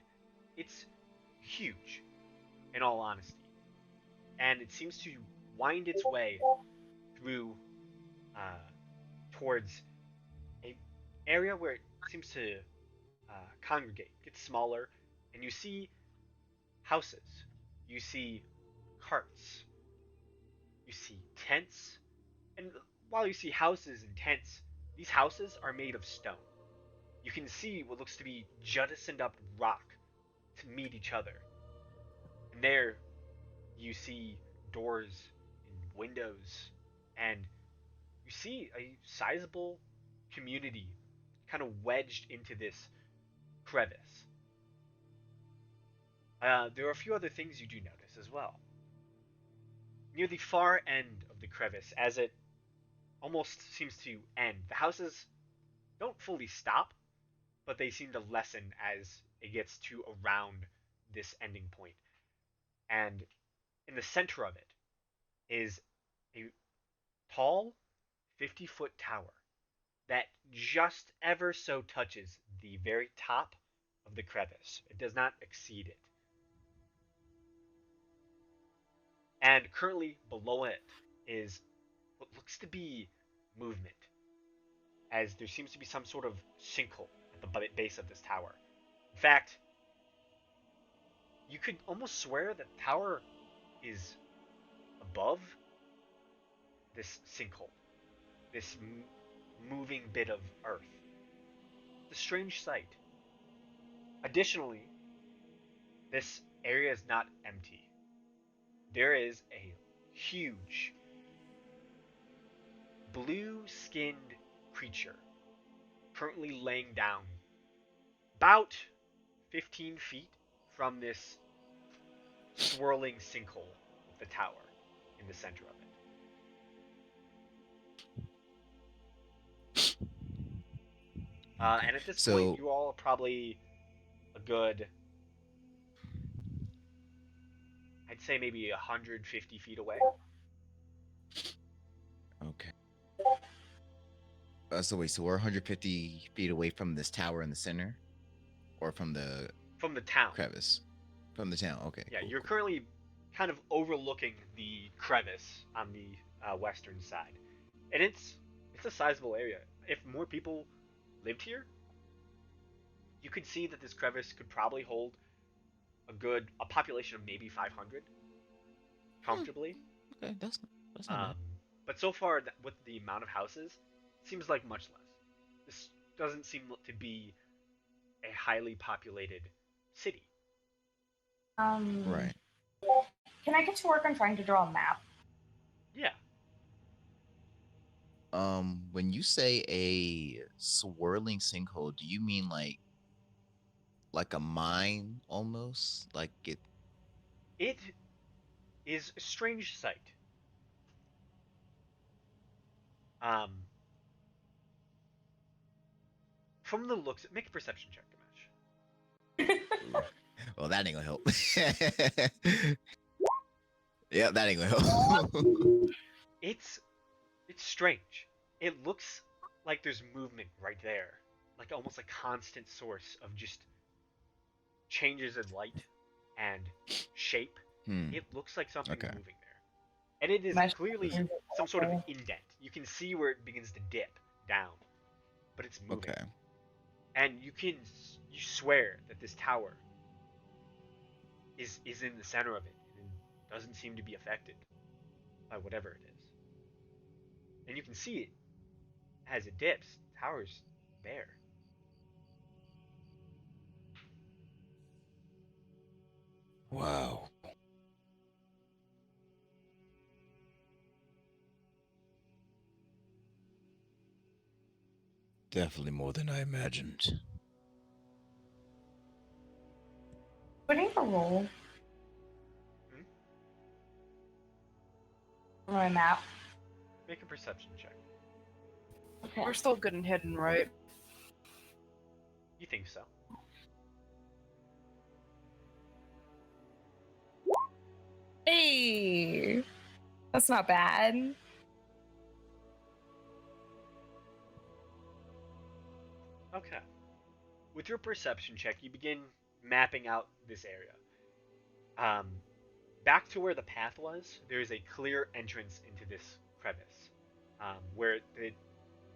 It's huge, in all honesty. And it seems to wind its way through towards a area where it seems to congregate, gets smaller, and you see houses, you see carts, you see tents, and while you see houses and tents, these houses are made of stone. You can see what looks to be jettisoned up rock to meet each other. And there you see doors and windows, and you see a sizable community kind of wedged into this crevice. There are a few other things you do notice as well. Near the far end of the crevice, as it almost seems to end, the houses don't fully stop, but they seem to lessen as it gets to around this ending point. And in the center of it is a tall 50-foot tower that just ever so touches the very top of the crevice. It does not exceed it. And currently below it is what looks to be movement, as there seems to be some sort of sinkhole at the base of this tower. In fact, you could almost swear that the tower is above this sinkhole, this moving bit of earth. It's a strange sight. Additionally, this area is not empty. There is a huge blue-skinned creature currently laying down about 15 feet from this swirling sinkhole of the tower in the center of it. And at this point, you all are probably a good, I'd say maybe 150 feet away. Okay. So wait, so we're 150 feet away from this tower in the center, or from the town. crevice? From the town. Okay. Yeah, cool, you're cool. currently kind of overlooking the crevice on the western side, and it's a sizable area. If more people lived here, you could see that this crevice could probably hold a population of maybe 500 comfortably. Okay, that's not bad. But so far, with the amount of houses, it seems like much less. This doesn't seem to be a highly populated city. Right. Can I get to work on trying to draw a map? Yeah. When you say a swirling sinkhole, do you mean like a mine almost? Like it? It is a strange sight. From the looks, make a perception check, Gamesh. Well, that ain't gonna help. Yeah, that ain't gonna help. It's strange. It looks like there's movement right there, like almost a constant source of just changes in light and shape. It looks like something's Okay. moving there, and it is clearly some sort of indent. You can see where it begins to dip down, but it's moving. Okay. And you swear that this tower is in the center of it and doesn't seem to be affected by whatever it is. And you can see it as it dips. The tower's there. Wow. Definitely more than I imagined. Putting a roll for my map. Make a perception check. Okay. We're still good and hidden, right? You think so? Hey, that's not bad. Okay. With your perception check, you begin mapping out this area. Back to where the path was, there is a clear entrance into this crevice, where it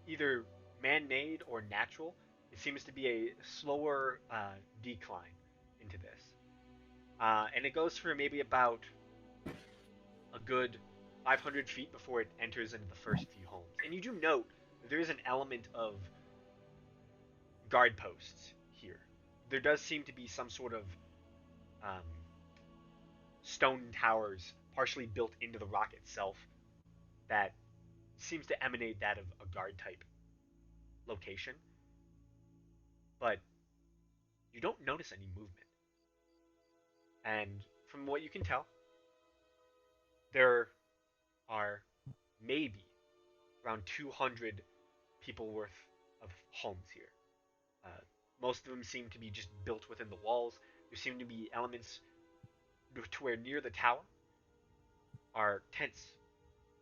either man-made or natural. It seems to be a slower decline into this, and it goes for maybe about a good 500 feet before it enters into the first few homes. And you do note there is an element of guard posts here. There does seem to be some sort of stone towers partially built into the rock itself that seems to emanate that of a guard type location. But you don't notice any movement. And from what you can tell, there are maybe around 200 people worth of homes here. Most of them seem to be just built within the walls. There seem to be elements to where near the tower are tents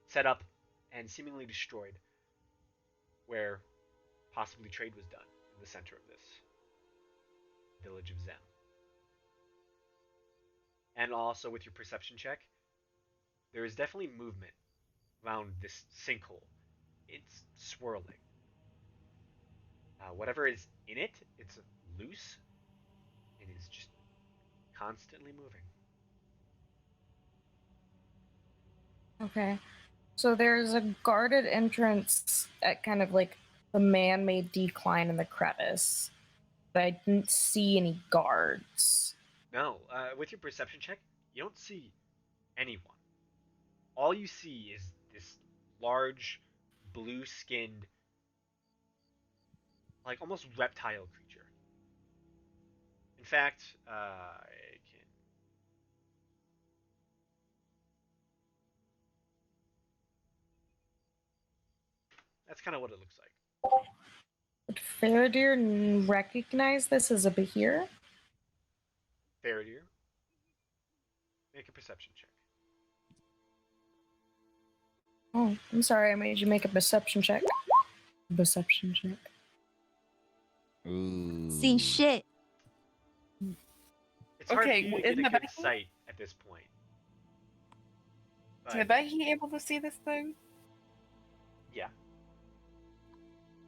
set up and seemingly destroyed, where possibly trade was done in the center of this village of Zem. And also with your perception check, there is definitely movement around this sinkhole. It's swirling. Whatever is in it, it's loose and is just constantly moving. Okay. So there's a guarded entrance at kind of like the man-made decline in the crevice, but I didn't see any guards. No, with your perception check, you don't see anyone. All you see is this large, blue-skinned, like almost reptile creature. In fact, I can. That's kind of what it looks like. Would Faradir recognize this as a Bahir? Faradir, make a perception check. Oh, I'm sorry, I made you make a perception check. Perception check. Ooh. See shit. It's hard Okay, for you to get isn't a good Nabehi- sight at this point. Is But, Nabehi able to see this thing? yeah.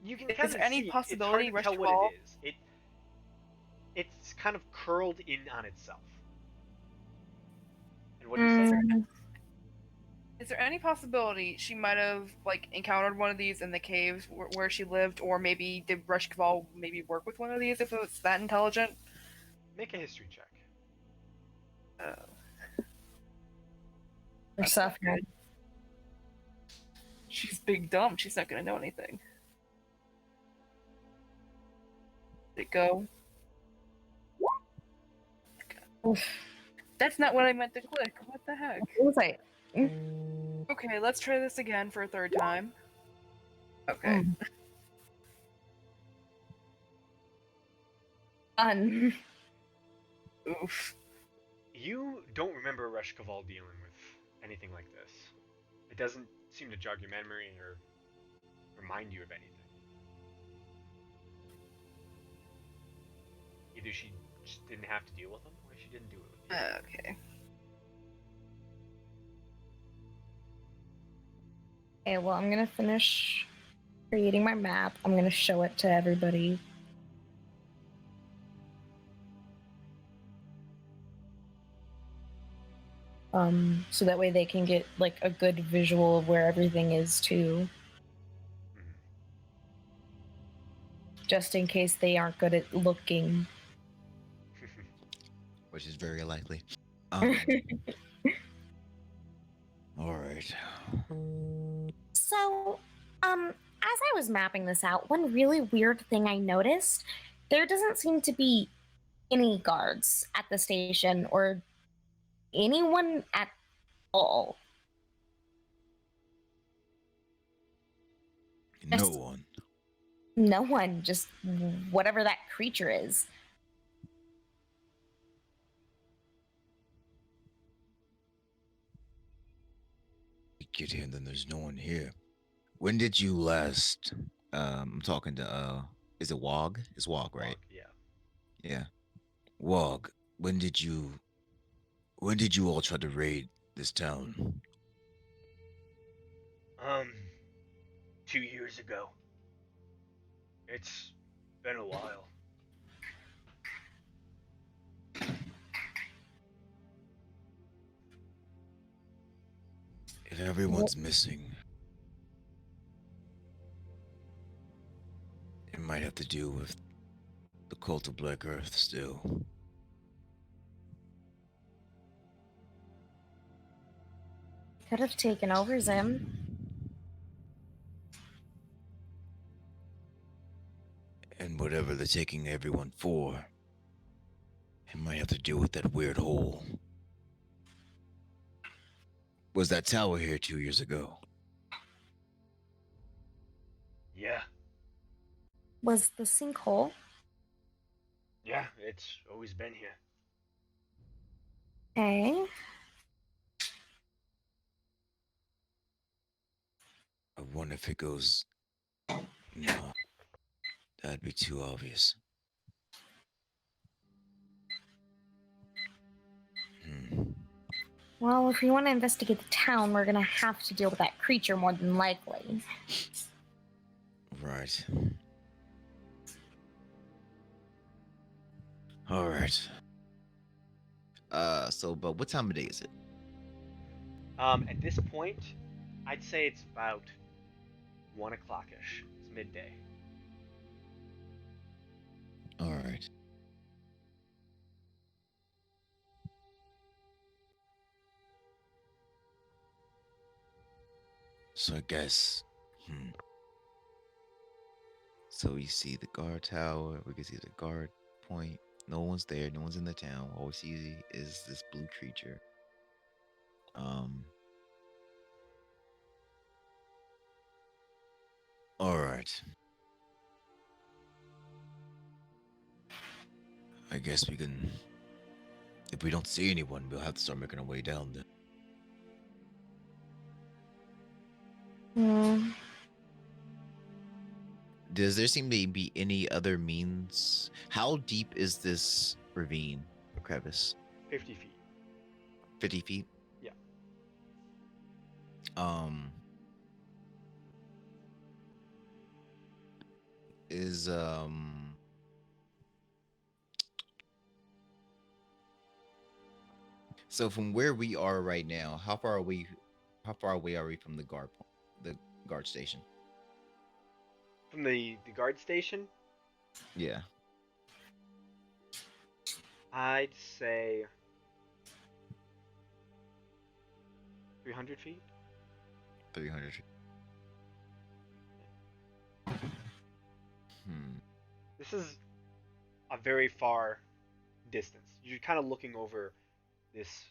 You can kind there of any see, possibility it's hard to tell Rush what it is. It's kind of curled in on itself. And what do you say? Is there any possibility she might have like encountered one of these in the caves where she lived, or maybe did Rushkaval maybe work with one of these if it's that intelligent? Make a history check. That's not good. She's big dumb. She's not gonna know anything. Did it go? Oof. That's not what I meant to click. What the heck? What was I? Okay, let's try this again for a third time. Okay. Fun. Oof. You don't remember Rushkaval dealing with anything like this. It doesn't seem to jog your memory or remind you of anything. Either she just didn't have to deal with them, or she didn't do it with you. Okay. Okay, well, I'm gonna finish creating my map. I'm gonna show it to everybody. So that way they can get like a good visual of where everything is too. Just in case they aren't good at looking. Which is very likely. All right. So, as I was mapping this out, one really weird thing I noticed, there doesn't seem to be any guards at the station or anyone at all. No Just- one. No one, just whatever that creature is. You get here, and then there's no one here. When did you last? I'm talking to is it Wog? It's Wog, right? Yeah. Yeah. Wog, when did you all try to raid this town? 2 years ago. It's been a while. If everyone's missing, it might have to do with the cult of Black Earth still. Could have taken over Zim. And whatever they're taking everyone for, it might have to do with that weird hole. Was that tower here 2 years ago? Yeah. Was the sinkhole? Yeah, it's always been here. Okay. I wonder if it goes. No. That'd be too obvious. Well, if we want to investigate the town, we're gonna have to deal with that creature more than likely. Right. All right. But what time of day is it? At this point, I'd say it's about 1 o'clock-ish. It's midday. All right. So I guess, So you see the guard tower. We can see the guard point. No one's there. No one's in the town. All we see is this blue creature. all right. I guess we can. If we don't see anyone, we'll have to start making our way down there. Hmm. Does there seem to be any other means? How deep is this ravine or crevice? 50 feet. 50 feet? Yeah. Is So from where we are right now, how far away are we from the guard station? From the guard station, Yeah. I'd say 300 feet. 300 feet. This is a very far distance. You're kind of looking over this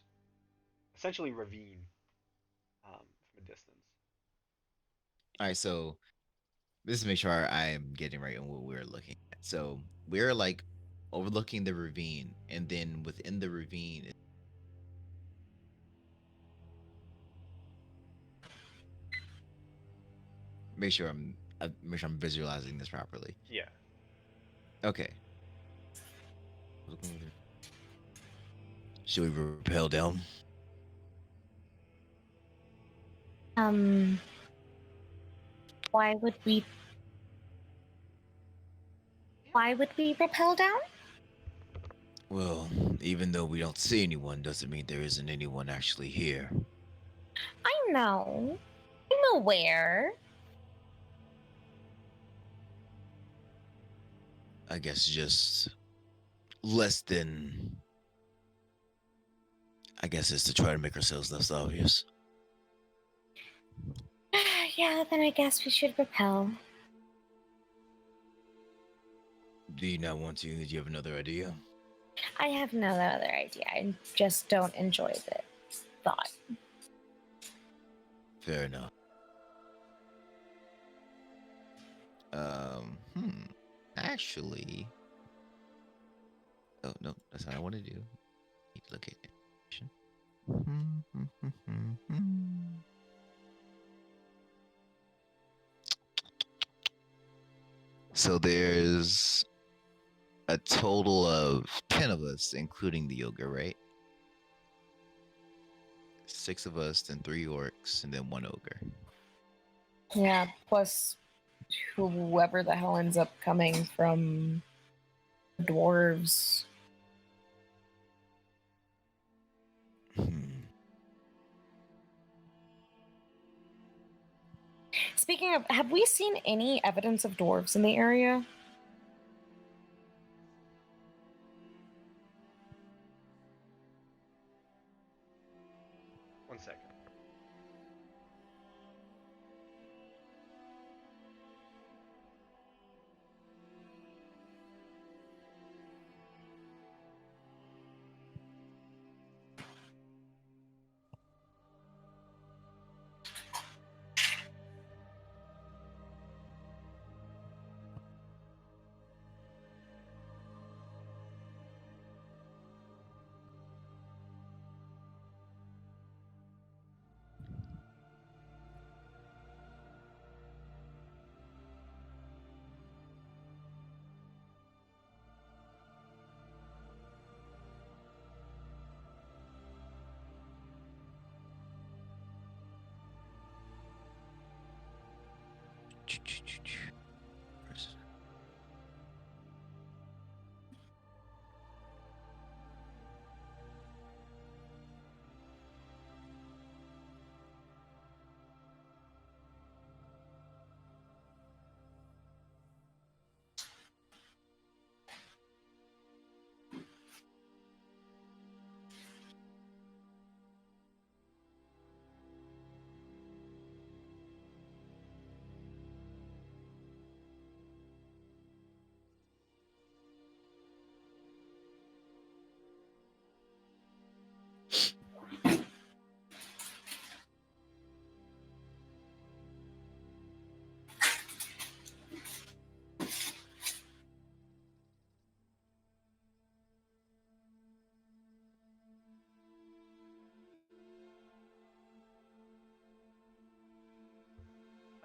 essentially ravine from a distance. All right, so this is to make sure I am getting right on what we're looking at. So we're like overlooking the ravine, and then within the ravine, make sure I'm visualizing this properly. Yeah. Okay. Should we rappel down? Why would we? Why would we rappel down? Well, even though we don't see anyone, doesn't mean there isn't anyone actually here. I know. I'm aware. I guess just less than. I guess it's to try to make ourselves less obvious. Yeah, then I guess we should rappel. Do you not want to? Did you have another idea? I have no other idea. I just don't enjoy the thought. Fair enough. Actually. Oh no, that's not what I want to do. Need to look at information. So there's a total of 10 of us, including the yoga, right? 6 of us, then 3 orcs, and then 1 ogre. Yeah, plus whoever the hell ends up coming from the dwarves. Speaking of, have we seen any evidence of dwarves in the area? One second.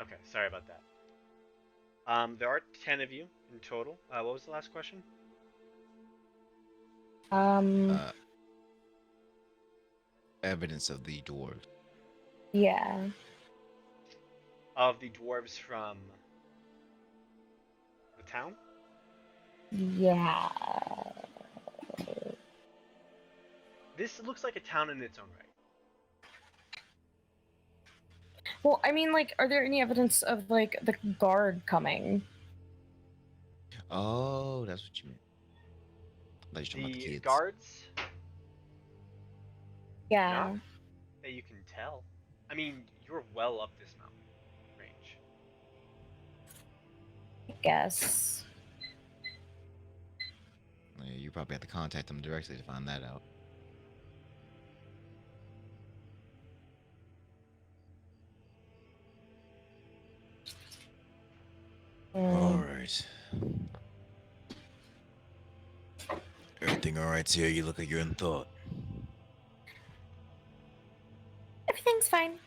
Okay, sorry about that. There are 10 of you in total. What was the last question? Uh, evidence of the dwarves. Yeah. Of the dwarves from the town? Yeah. This looks like a town in its own right. Well, I mean, like, are there any evidence of, like, the guard coming? Oh, that's what you meant. I thought you were talking about the The kids. guards, Yeah. not that you can tell. I mean, you're well up this mountain range. I guess. Yeah, you probably have to contact them directly to find that out. All Mm. right. Everything all right here? You look like you're in thought. Everything's fine.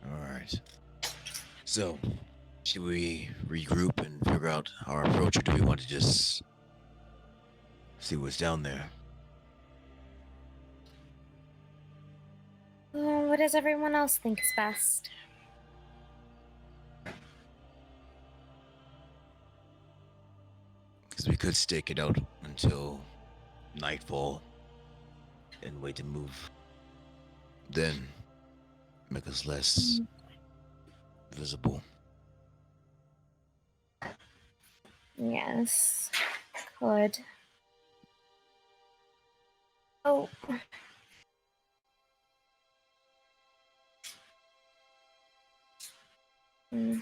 All right. So, should we regroup and figure out our approach, or do we want to just see what's down there? What does everyone else think is best? Because we could stake it out until nightfall and wait to move. Then make us less visible. Yes. Could. Oh. Hmm.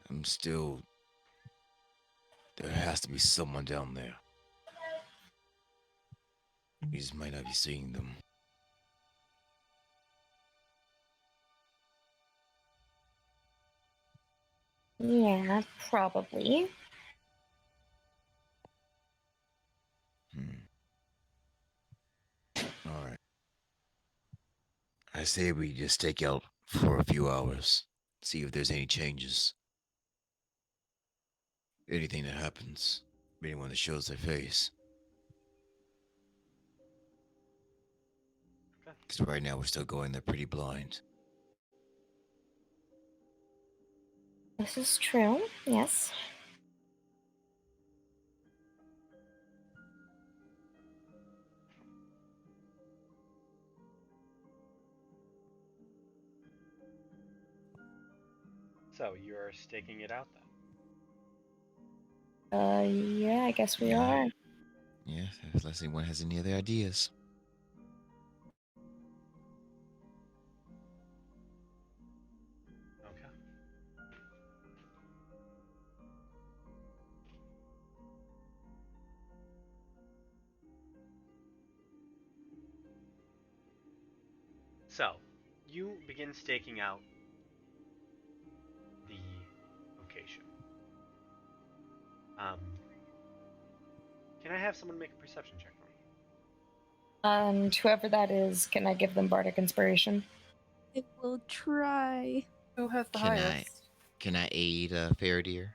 I'm still. There has to be someone down there. We just might not be seeing them. Yeah, probably. All right. I say we just stake out for a few hours, see if there's any changes. Anything that happens, anyone that shows their face. Okay. Because right now we're still going there pretty blind. This is true. Yes. So you're staking it out then. Yeah, I guess we Yeah. are. Yeah, unless anyone has any other ideas. Okay. So, you begin staking out the location. Um, can I have someone make a perception check for me? And whoever that is, can I give them bardic inspiration? I will try. Who has the Can I- highest? Can I aid Faradir?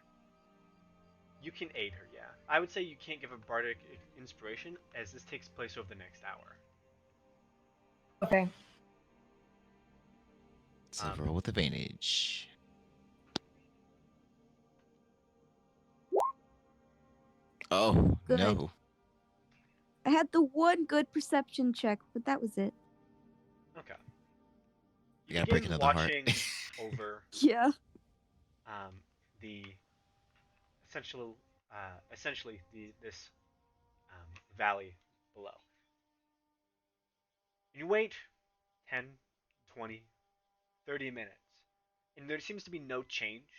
You can aid her, yeah. I would say you can't give a bardic inspiration, as this takes place over the next hour. Okay. So roll with advantage. Oh, Good. no. I had the one good perception check, but that was it. Okay. You gotta break begin another heart. watching over Yeah. the essentially this valley below. You wait 10, 20, 30 minutes, and there seems to be no change.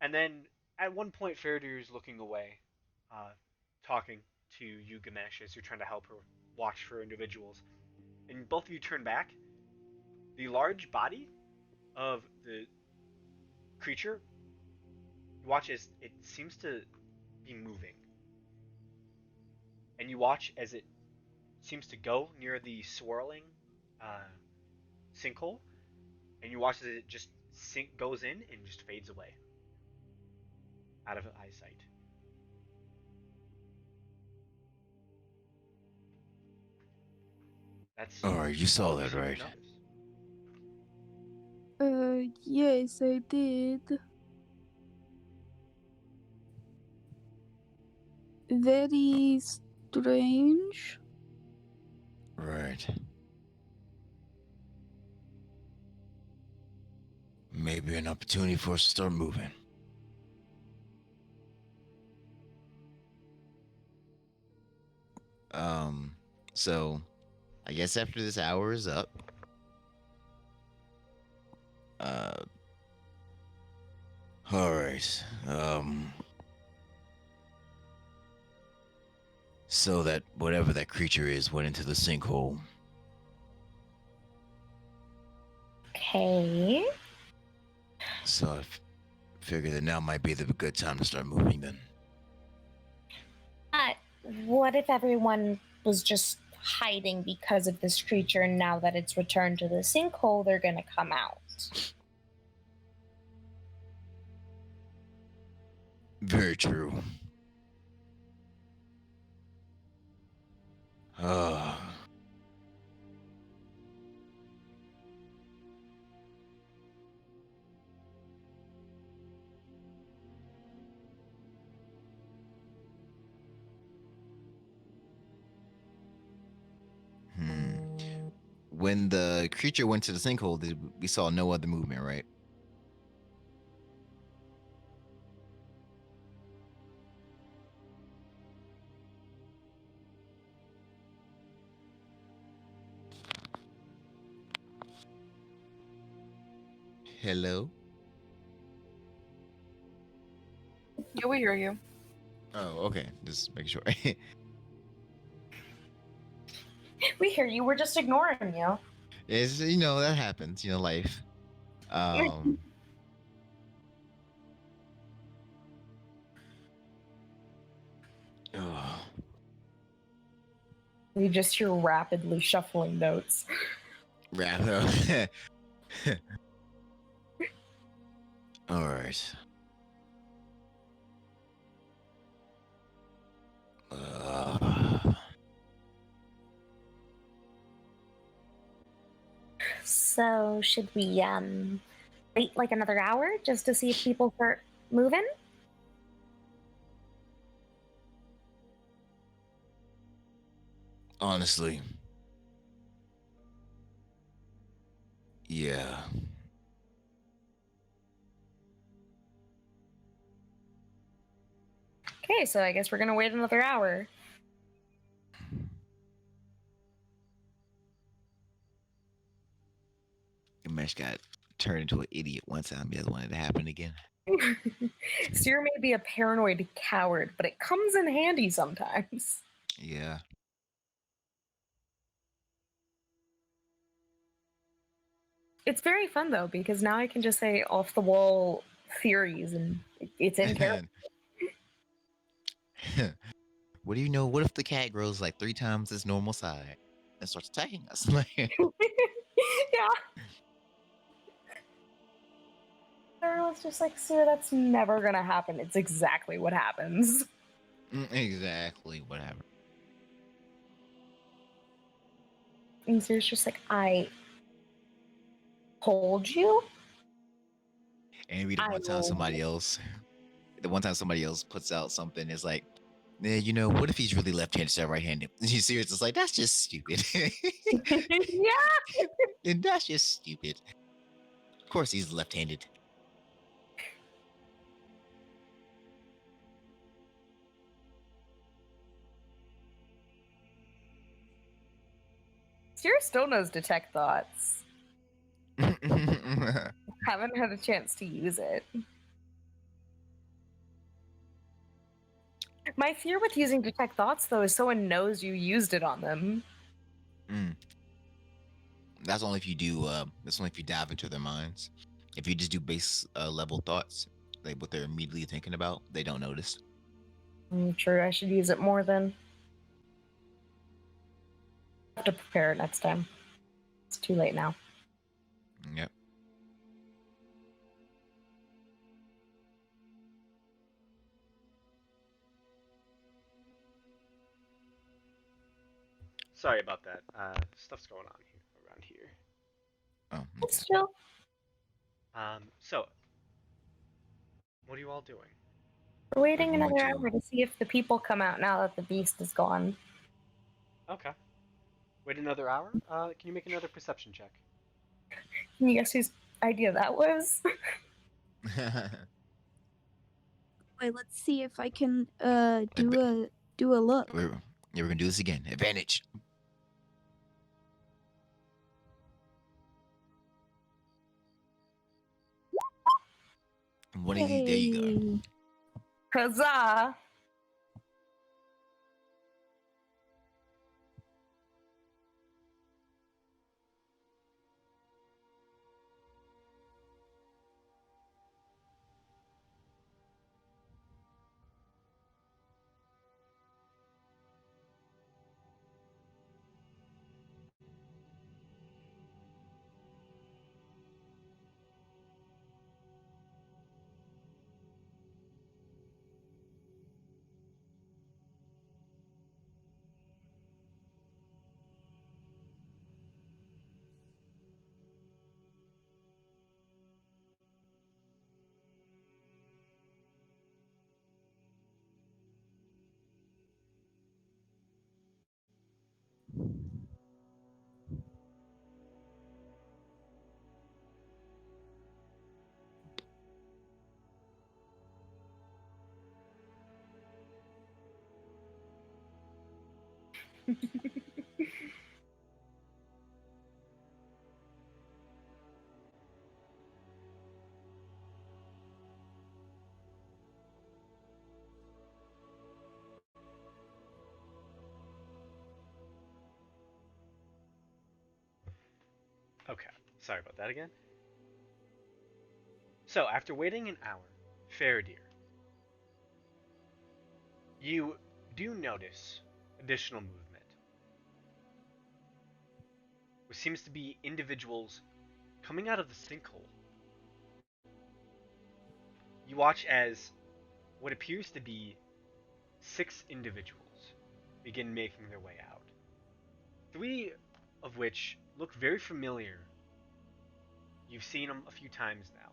And then at one point, Faradir's looking away, talking to you, Ganesh, as you're trying to help her watch for individuals. And both of you turn back. The large body of the creature, you watch as it seems to be moving. And you watch as it seems to go near the swirling sinkhole, and you watch as it just goes in and just fades away out of eyesight. That's Alright, you saw all that, you right? notice. Yes, I did. Very strange. Right. Maybe an opportunity for us to start moving. So I guess after this hour is up, Alright. So that whatever that creature is went into the sinkhole. Okay. So I figure that now might be the good time to start moving then. What if everyone was just hiding because of this creature, and now that it's returned to the sinkhole, they're gonna come out? Very true. Uh, when the creature went to the sinkhole, we saw no other movement, right? Hello? Yeah, we hear you. Oh, okay. Just making sure. We hear you. We're just ignoring you. It's, that happens, life. oh, You just hear rapidly shuffling notes. Rather. Alright. So should we wait like another hour just to see if people start moving? Honestly. Yeah. Okay, so I guess we're gonna wait another hour. Mesh got turned into an idiot one time. He doesn't want it to happen again. Seer may be a paranoid coward, but it comes in handy sometimes. Yeah. It's very fun though, because now I can just say off the wall theories and it's in character. What do you know? What if the cat grows like 3 times its normal size and starts attacking us? Yeah. Everyone's just like, Seer, that's never gonna happen. It's exactly what happens. Exactly what happened. And Zeus just like, I told you. And maybe I will. the one time somebody else puts out something, is like, yeah, you know, what if he's really left-handed instead of right-handed? And you see, it's just like, that's just stupid. Yeah. And that's just stupid. Of course, he's left-handed. Sierra still knows detect thoughts. Haven't had a chance to use it. My fear with using detect thoughts, though, is someone knows you used it on them. That's only if you do. That's only if you dive into their minds. If you just do base level thoughts, like what they're immediately thinking about, they don't notice. True, I should use it more then. I have to prepare it next time. It's too late now. Yep. Sorry about that. Stuff's going on here around here. Oh, okay. It's chill. So, what are you all doing? We're waiting We're another going to- hour to see if the people come out now that the beast is gone. Okay. Wait another hour. Can you make another perception check? Can you guess whose idea that was? Wait, let's see if I can do a look. we're gonna do this again. Advantage. There you go. Hey. Huzzah! Okay. Sorry about that again. So, after waiting an hour, Faradir, you do notice additional movement. Which seems to be individuals coming out of the sinkhole. You watch as what appears to be 6 individuals begin making their way out. 3 of which look very familiar. You've seen them a few times now.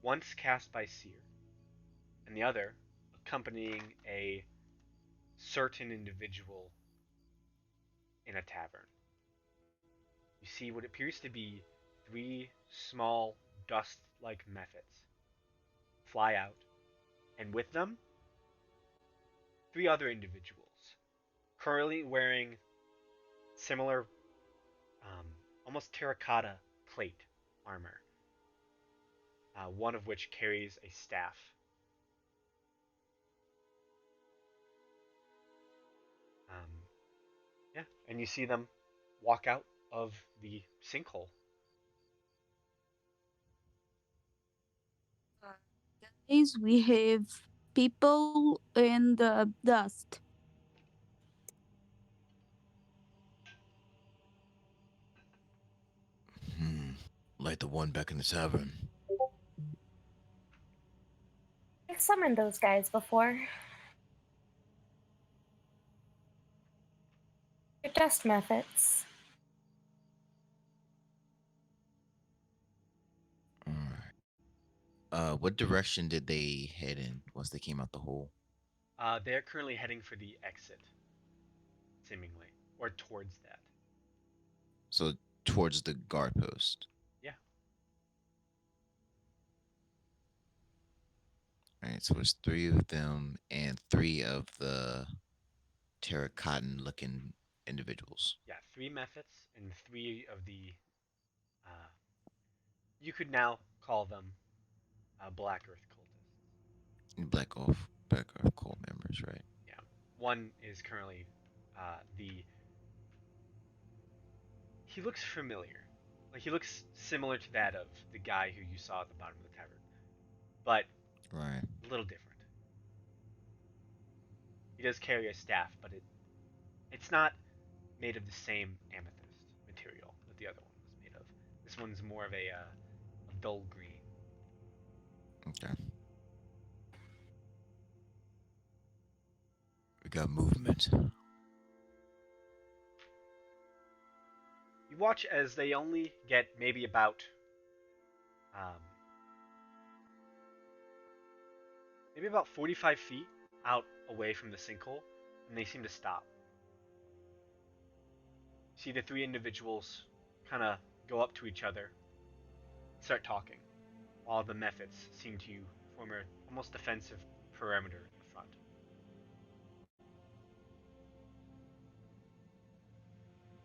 Once cast by Seer, and the other accompanying a certain individual in a tavern. You see what appears to be 3 small dust-like mephits fly out, and with them, 3 other individuals, currently wearing similar, almost terracotta plate armor, one of which carries a staff. Yeah, and you see them walk out of the sinkhole. Guys, we have people and dust. Like the one back in the tavern. I've summoned those guys before. Test methods. All right. What direction did they head in once they came out the hole? They're currently heading for the exit, seemingly, or towards that. So towards the guard post. Yeah. All right. So it's 3 of them and 3 of the terracotta-looking individuals. Yeah, 3 methods and 3 of the. Uh, you could now call them Black Earth cultists. Black Earth cult members, right? Yeah. One is currently the. He looks familiar. Like, he looks similar to that of the guy who you saw at the bottom of the tavern, but Right. a little different. He does carry a staff, but it's not made of the same amethyst material that the other one was made of. This one's more of a dull green. Okay. We got movement. You watch as they only get maybe about um, 45 feet out away from the sinkhole, and they seem to stop. See the 3 individuals kind of go up to each other, start talking, while the methods seem to form a almost defensive perimeter in the front.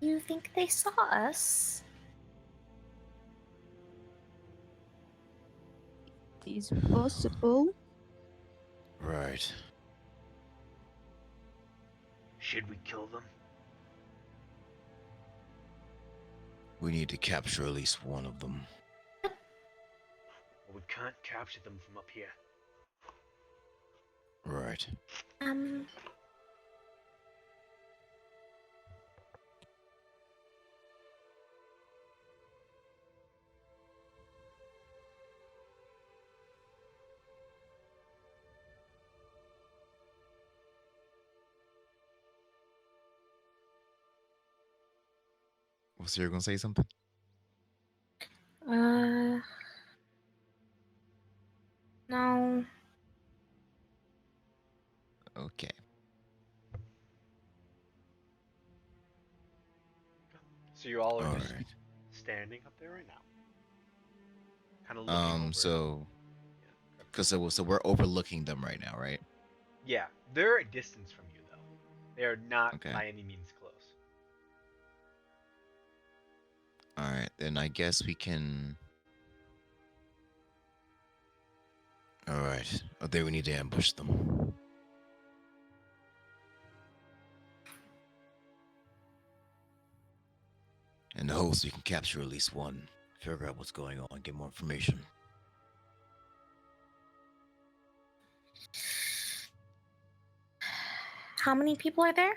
You think they saw us? It is possible. Right. Should we kill them? We need to capture at least one of them. Well, we can't capture them from up here. Right. Was you gonna say something? No. Okay. So you all are All just right. standing up there right now, kind of looking over. So Yeah. so we're overlooking them right now, right? Yeah, they're a distance from you though. They are not Okay. by any means close. All right, then I guess we can. All right. I think we need to ambush them. In the hopes we can capture at least one. Figure out what's going on. Get more information. How many people are there?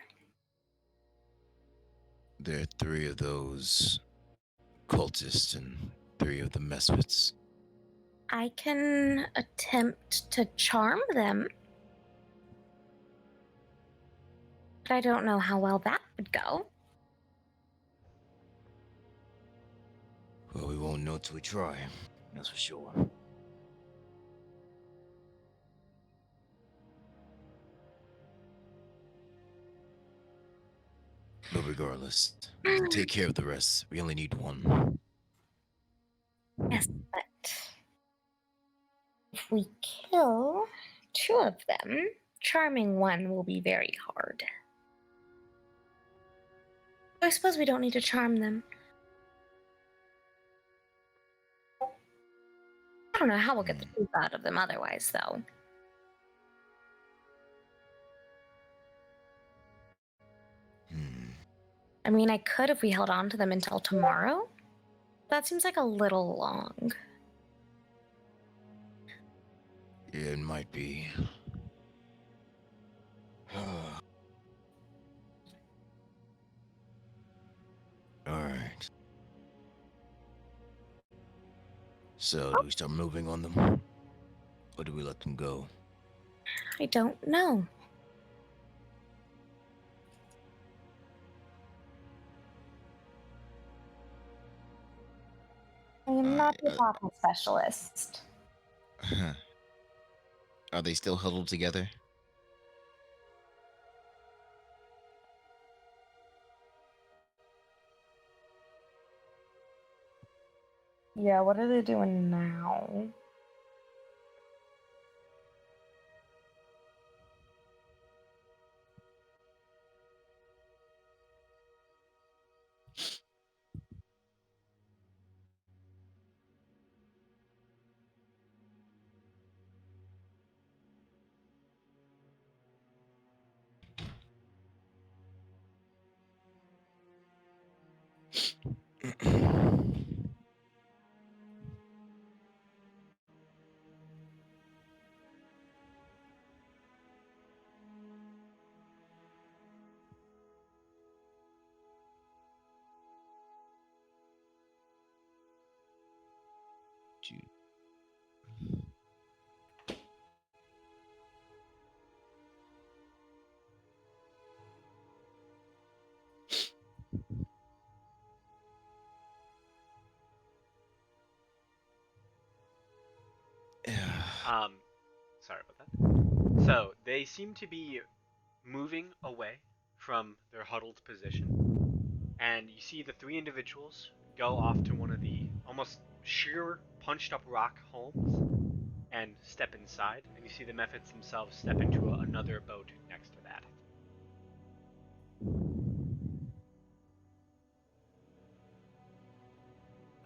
There are 3 of those cultists and 3 of the misfits. I can attempt to charm them. But I don't know how well that would go. Well, we won't know till we try. That's for sure. But regardless, we can take care of the rest. We only need one. Yes, but if we kill 2 of them, charming one will be very hard. I suppose we don't need to charm them. I don't know how we'll get the truth out of them otherwise, though. I mean, I could if we held on to them until tomorrow. That seems like a little long. Yeah, it might be. Alright. So, do we start moving on them? Or do we let them go? I don't know. not the bottle specialist. Are they still huddled together? Yeah, what are they doing now? Sorry about that. So they seem to be moving away from their huddled position, and you see the three individuals go off to one of the almost sheer punched up rock homes and step inside, and you see the Mephits themselves step into another boat next to that.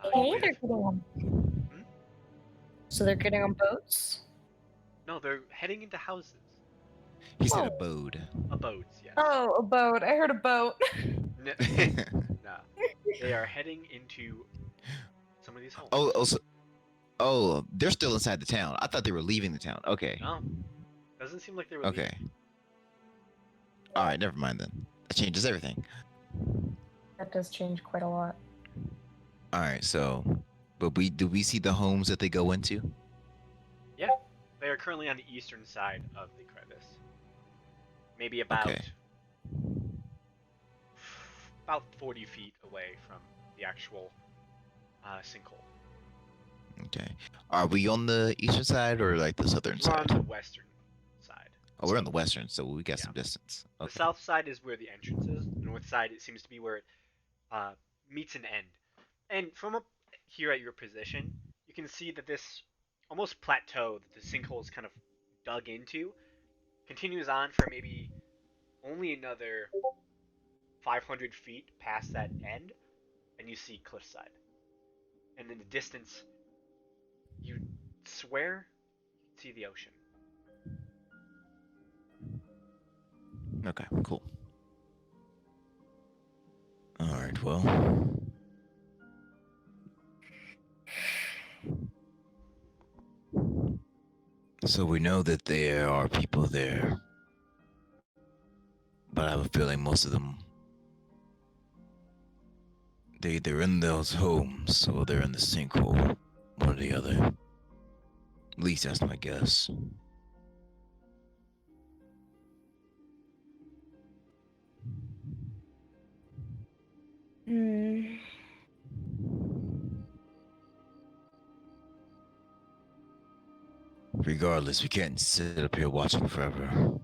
Okay, you they're have- getting on. Hmm? So they're getting on boats? No, they're heading into houses. He said Oh. abode. Abodes, yes. Oh, a boat. I heard a boat. No, no. They are heading into some of these homes. They're still inside the town. I thought they were leaving the town. Okay. No, doesn't seem like they were Okay. leaving. All right, never mind then. That changes everything. That does change quite a lot. All right, so, but do we see the homes that they go into? Yeah, they are currently on the eastern side of the crevice. Maybe about Okay. about 40 feet away from the actual sinkhole. Okay. Are we on the eastern side or like the southern We're on side? the western side. Oh, we're on the western, so we got Yeah. some distance. The Okay. south side is where the entrance is. The north side, it seems to be where it meets an end. And from up here at your position, you can see that this almost plateau that the sinkhole is kind of dug into continues on for maybe only another 500 feet past that end, and you see cliffside. And in the distance, you swear you can see the ocean. Okay, cool. All right, well. So we know that there are people there, but I have a feeling most of them, they're either in those homes or they're in the sinkhole, one or the other. At least that's my guess. Hmm. Regardless, we can't sit up here watching forever.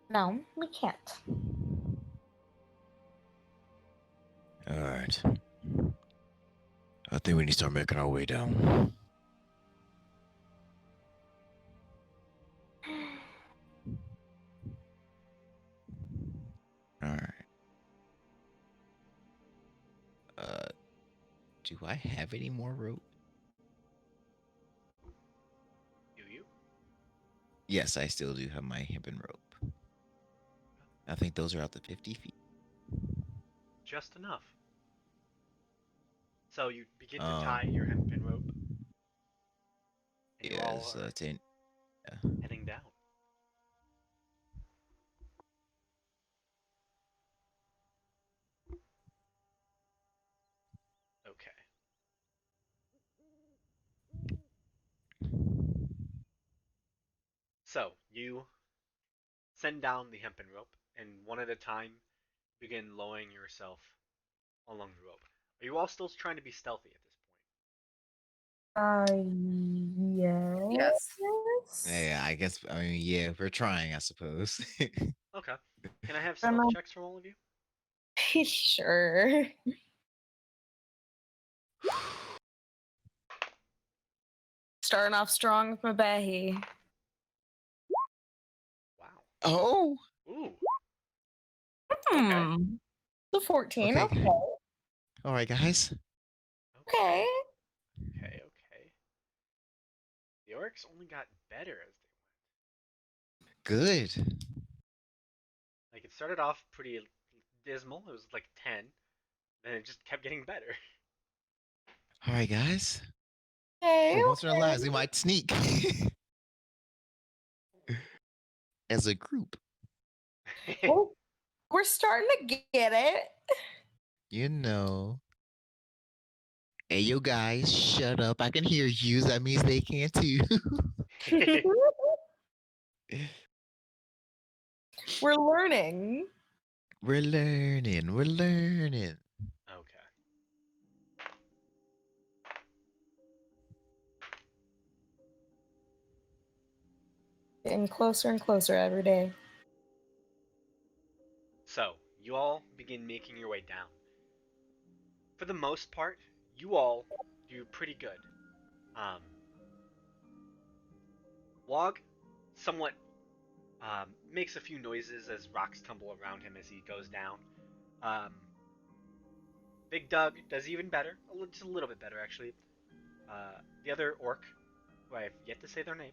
No, we can't. All right. I think we need to start making our way down. All right. Do I have any more rope? Do you? Yes, I still do have my hempen rope. I think those are out to 50 feet. Just enough. So you begin to Um, tie your hempen rope, and you all Yes, are 10. heading down. Okay. So you send down the hempen rope, and one at a time begin lowering yourself along the rope. Are you all still trying to be stealthy at this point? Yes. Yes. Yeah, I guess. I mean, yeah, we're trying, I suppose. Okay. Can I have Am stealth I- checks from all of you? Sure. Starting off strong with my Behi. Wow. Oh. Ooh. Hmm. The 14. Okay. Okay. All right, guys. Okay. Okay. Okay. The orcs only got better as they Good. like. It started off pretty dismal. It was like 10, then it just kept getting better. All right, guys. Okay. For once in our lives, we might sneak as a group. Well, we're starting to get it. You know. Hey, yo, guys, shut up. I can hear you. That means they can too. We're learning. We're learning. We're learning. Okay. Getting closer and closer every day. So, you all begin making your way down. For the most part, you all do pretty good. Um, Wog somewhat makes a few noises as rocks tumble around him as he goes down. Um, Big Doug does even better, just a little bit better actually. The other orc, who I have yet to say their name,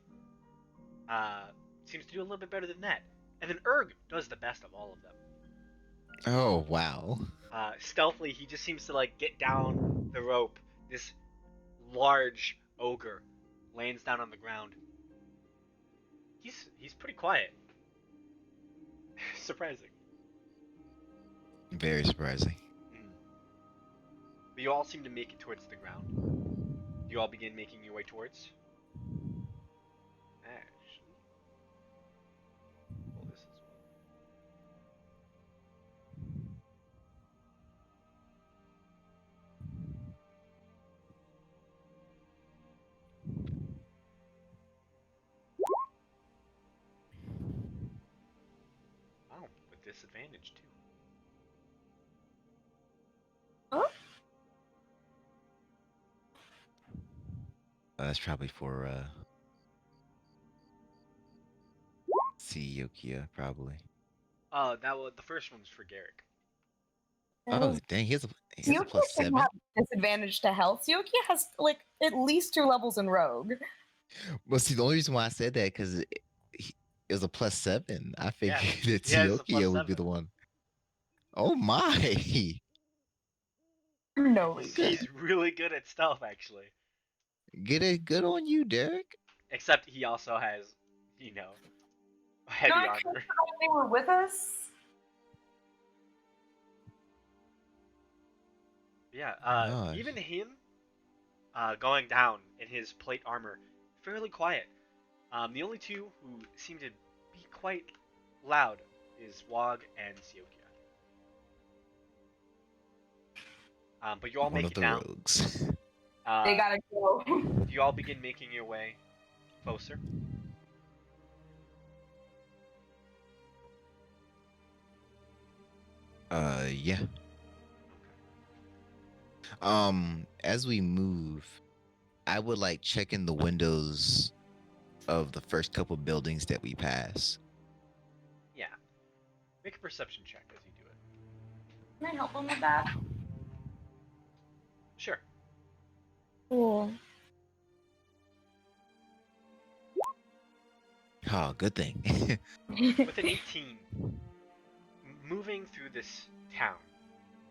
seems to do a little bit better than that. And then Erg does the best of all of them. Oh, wow. Stealthily, he just seems to like get down the rope. This large ogre lands down on the ground. He's pretty quiet. Surprising. Very surprising. But you all seem to make it towards the ground. You all begin making your way towards. Actually, pull this as well. Wow, with disadvantage too. That's probably for Yokia, probably. That was the first one's for Garrick. Oh, dang, here's a Siokia plus can 7. have disadvantage to health. Siokia has like at least 2 levels in Rogue. Well, see, the only reason why I said that because it was a plus 7. I figured Yeah, that yeah, it's a plus Tiokia would be 7. the one. Oh my! No He's, reason. he's really good at stealth, actually. Get it good on you, Derek. Except he also has, heavy Not armor. They were with us. Yeah, Gosh. even him going down in his plate armor, fairly quiet. The only two who seem to be quite loud is Wog and Siokia. But you all One make of it the down. rogues. They gotta go. You all begin making your way closer. Yeah. As we move, I would like check in the windows of the first couple buildings that we pass. Yeah. Make a perception check as you do it. Can I help them with that? Sure. Cool. Oh, good thing. With an 18, moving through this town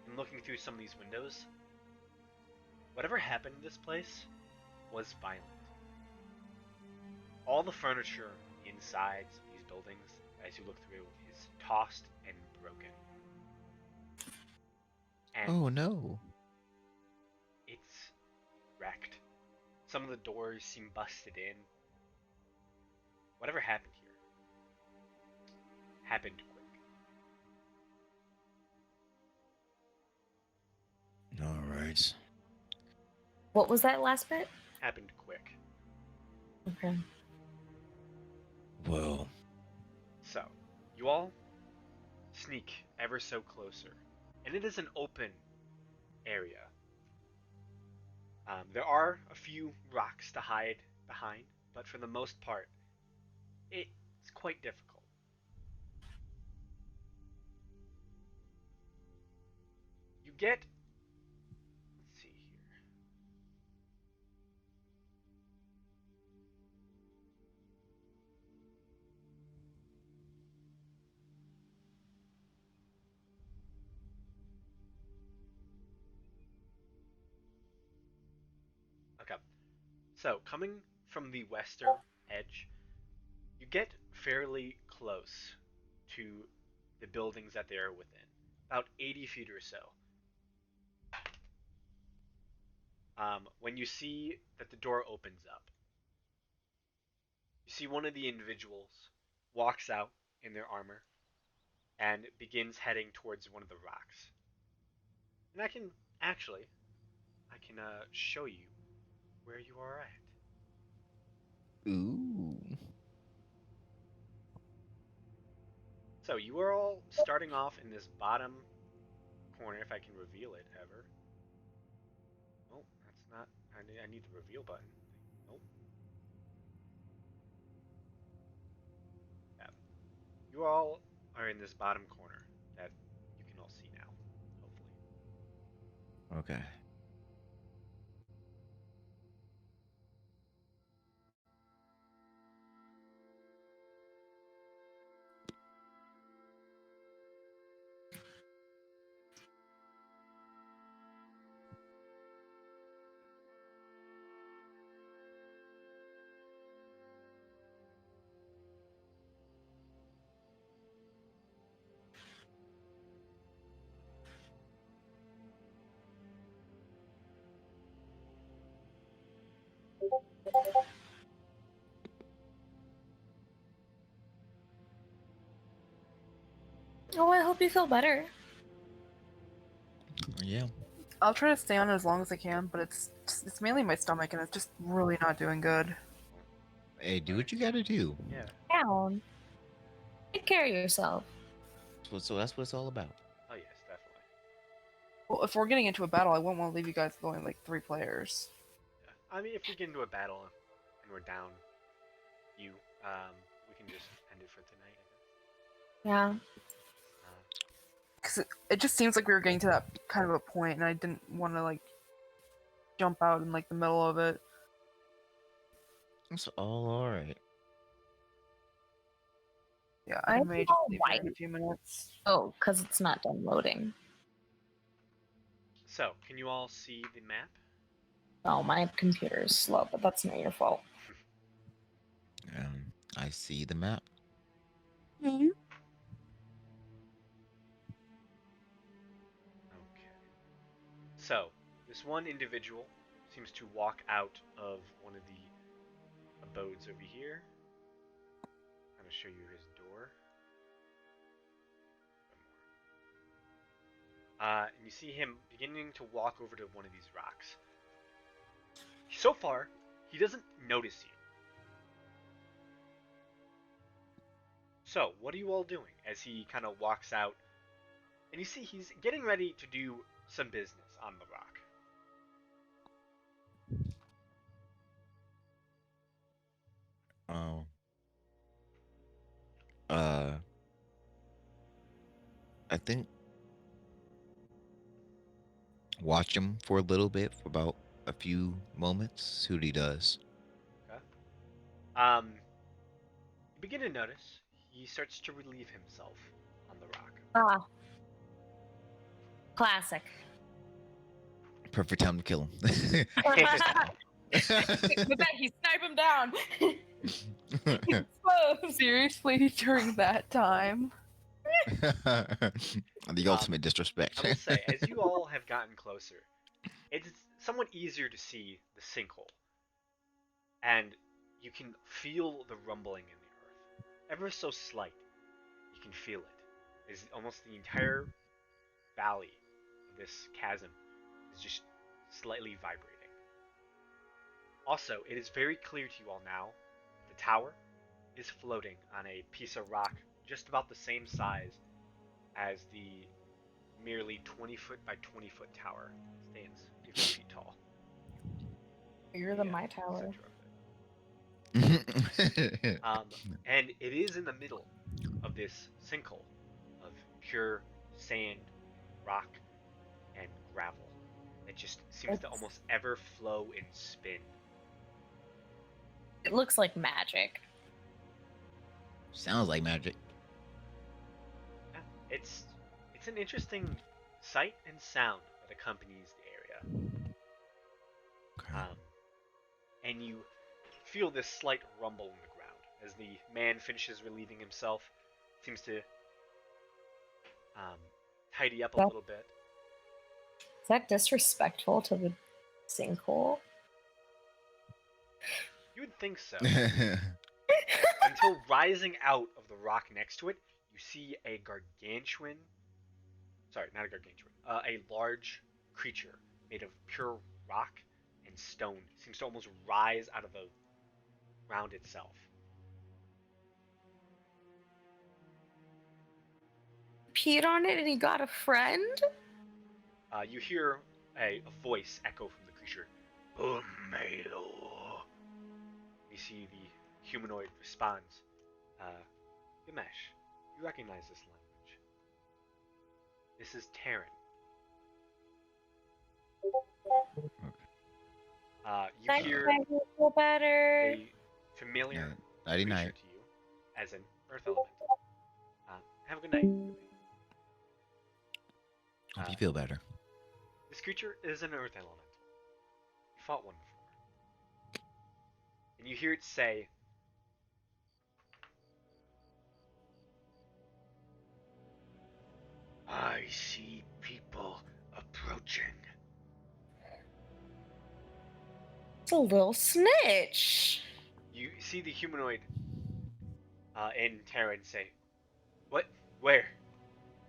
and looking through some of these windows, whatever happened in this place was violent. All the furniture inside these buildings, as you look through, is tossed and broken. And Oh no. it's wrecked. Some of the doors seem busted in. Whatever happened here happened quick. All right. What was that last bit? happened quick. Okay. Well, So, you all sneak ever so closer, and it is an open area. There are a few rocks to hide behind, but for the most part, it's quite difficult. You get, let's see here. Okay, so coming from the western edge, you get fairly close to the buildings that they are within, about 80 feet or so. When you see that the door opens up, you see one of the individuals walks out in their armor and begins heading towards one of the rocks. And I can show you where you are at. Ooh. So you are all starting off in this bottom corner, if I can reveal it ever. Oh, that's not. I need the reveal button. Nope. Yeah. You all are in this bottom corner that you can all see now, hopefully. Okay. Oh, I hope you feel better. Yeah. I'll try to stay on it as long as I can, but it's mainly my stomach, and it's just really not doing good. Hey, do what you gotta do. Yeah. Down. Take care of yourself. So that's what it's all about. Oh yes, definitely. Well, if we're getting into a battle, I wouldn't want to leave you guys with only like 3 players. Yeah. I mean, if we get into a battle and we're down, you, we can just end it for tonight. Yeah. Because it just seems like we were getting to that kind of a point, and I didn't want to like jump out in like the middle of it. It's all right. Yeah, I I may just feel leave here in a white. few minutes. Oh, because it's not done loading. So, can you all see the map? Oh, my computer is slow, but that's not your fault. I see the map. Hmm? Okay. So, this one individual seems to walk out of one of the abodes over here. I'm going to show you his door. And you see him beginning to walk over to one of these rocks. So far, he doesn't notice you. So, what are you all doing as he kind of walks out? And you see he's getting ready to do some business on the rock. Oh. Uh. I think watch him for a little bit, for about a few moments. See what he does. Okay. You begin to notice he starts to relieve himself on the rock. Ah. Classic. Perfect time to kill him. With that, he snipe him down. Seriously, during that time. The ultimate disrespect. I will say, as you all have gotten closer, it's somewhat easier to see the sinkhole. And you can feel the rumbling in the earth. Ever so slight, you can feel it. It's almost the entire valley of this chasm is just slightly vibrating. Also, it is very clear to you all now that the tower is floating on a piece of rock just about the same size as the merely 20-foot by 20-foot tower stands 50 feet tall. Bigger than Yeah, my tower. center of it. And it is in the middle of this sinkhole of pure sand, rock, and gravel. It just seems to It's- almost ever flow and spin. It looks like magic. Sounds like magic. Yeah, it's an interesting sight and sound that accompanies the area. Okay. And you feel this slight rumble in the ground as the man finishes relieving himself. Seems to tidy up a Yeah. little bit. Is that disrespectful to the sinkhole? You would think so. Until rising out of the rock next to it, you see a gargantuan. Sorry, not a gargantuan. A large creature made of pure rock and stone. Seems to almost rise out of the ground itself. Peed on it and he got a friend? You hear a voice echo from the creature. Umelo. You see the humanoid responds. Gamesh, you recognize this language. This is Terran. You That hear makes me feel better. a familiar Nighty creature night. to you as an earth elemental. Have a good night. Hope you feel better. This creature is an earth elemental. You fought one before. And you hear it say, I see people approaching. It's a little snitch. You see the humanoid in Terran say, what? Where?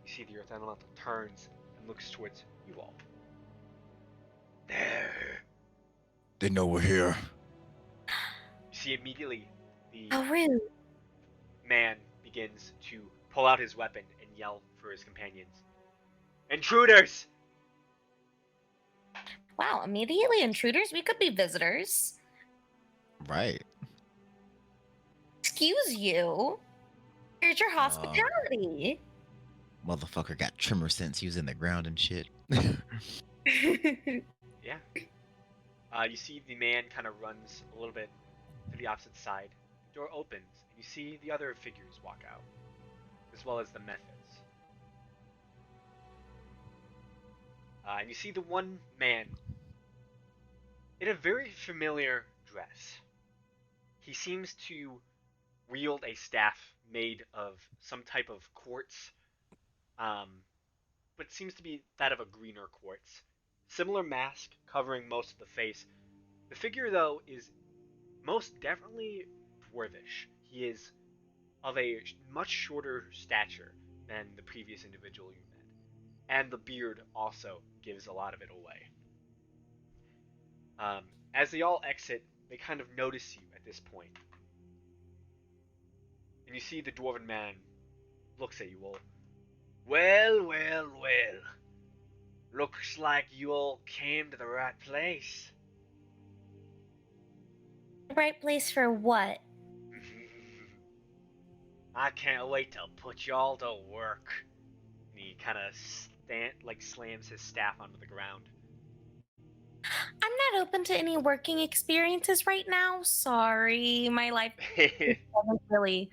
You see the earth elemental turns and looks towards you all. There. They know we're here. You see immediately the How rude. man begins to pull out his weapon and yell for his companions. Intruders! Wow, immediately intruders? We could be visitors. Right. Excuse you. Here's your hospitality. Motherfucker got trimmer sense. He was in the ground and shit. Yeah. You see the man kind of runs a little bit to the opposite side. The door opens, and you see the other figures walk out, as well as the methods. And you see the one man in a very familiar dress. He seems to wield a staff made of some type of quartz, but seems to be that of a greener quartz. Similar mask covering most of the face. The figure, though, is most definitely dwarvish. He is of a much shorter stature than the previous individual you met. And the beard also gives a lot of it away. As they all exit, they kind of notice you at this point. And you see the dwarven man looks at you all. Well, well, well. Looks like you all came to the right place. Right place for what? I can't wait to put y'all to work. And he kind of slams his staff onto the ground. I'm not open to any working experiences right now. Sorry, my life doesn't really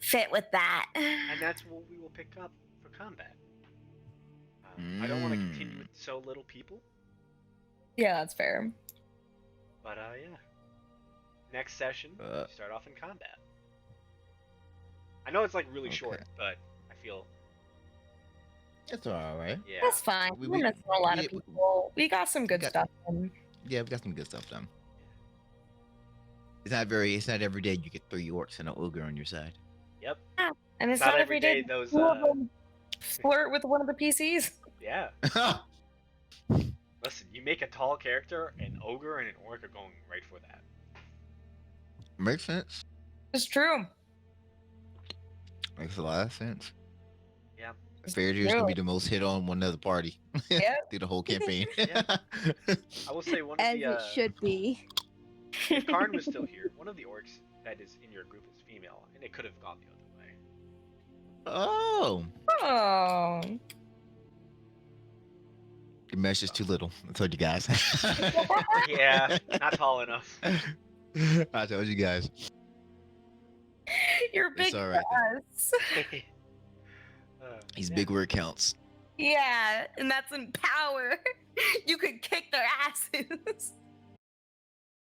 fit with that. And that's what we will pick up for combat. I don't want to continue with so little people, Yeah, that's fair. but yeah. Next session, we start off in combat. I know it's like really short, Okay. but I feel It's alright. yeah. That's fine. We- We're we- missing a lot we- of people. We got some good got- stuff. In. Yeah, we got some good stuff done. It's not every day you get 3 orcs and an ogre on your side. Yep. And it's Not not every day those. two of them flirt with one of the PCs. Yeah. Listen, you make a tall character, an ogre and an orc are going right for that. Makes sense. It's true. Makes a lot of sense. Yeah. Faraday's gonna be the most hit on one other party. Yeah. Through the whole campaign. Yeah. I will say one of As the it should be. if Karn was still here, one of the orcs that is in your group is female, and it could have gone the other way. Oh. Oh. The mesh is too little. I told you guys. Yeah, not tall enough. I told you guys. You're big It's all for right. us. He's Yeah. big where it counts. Yeah, and that's in power. You could kick their asses.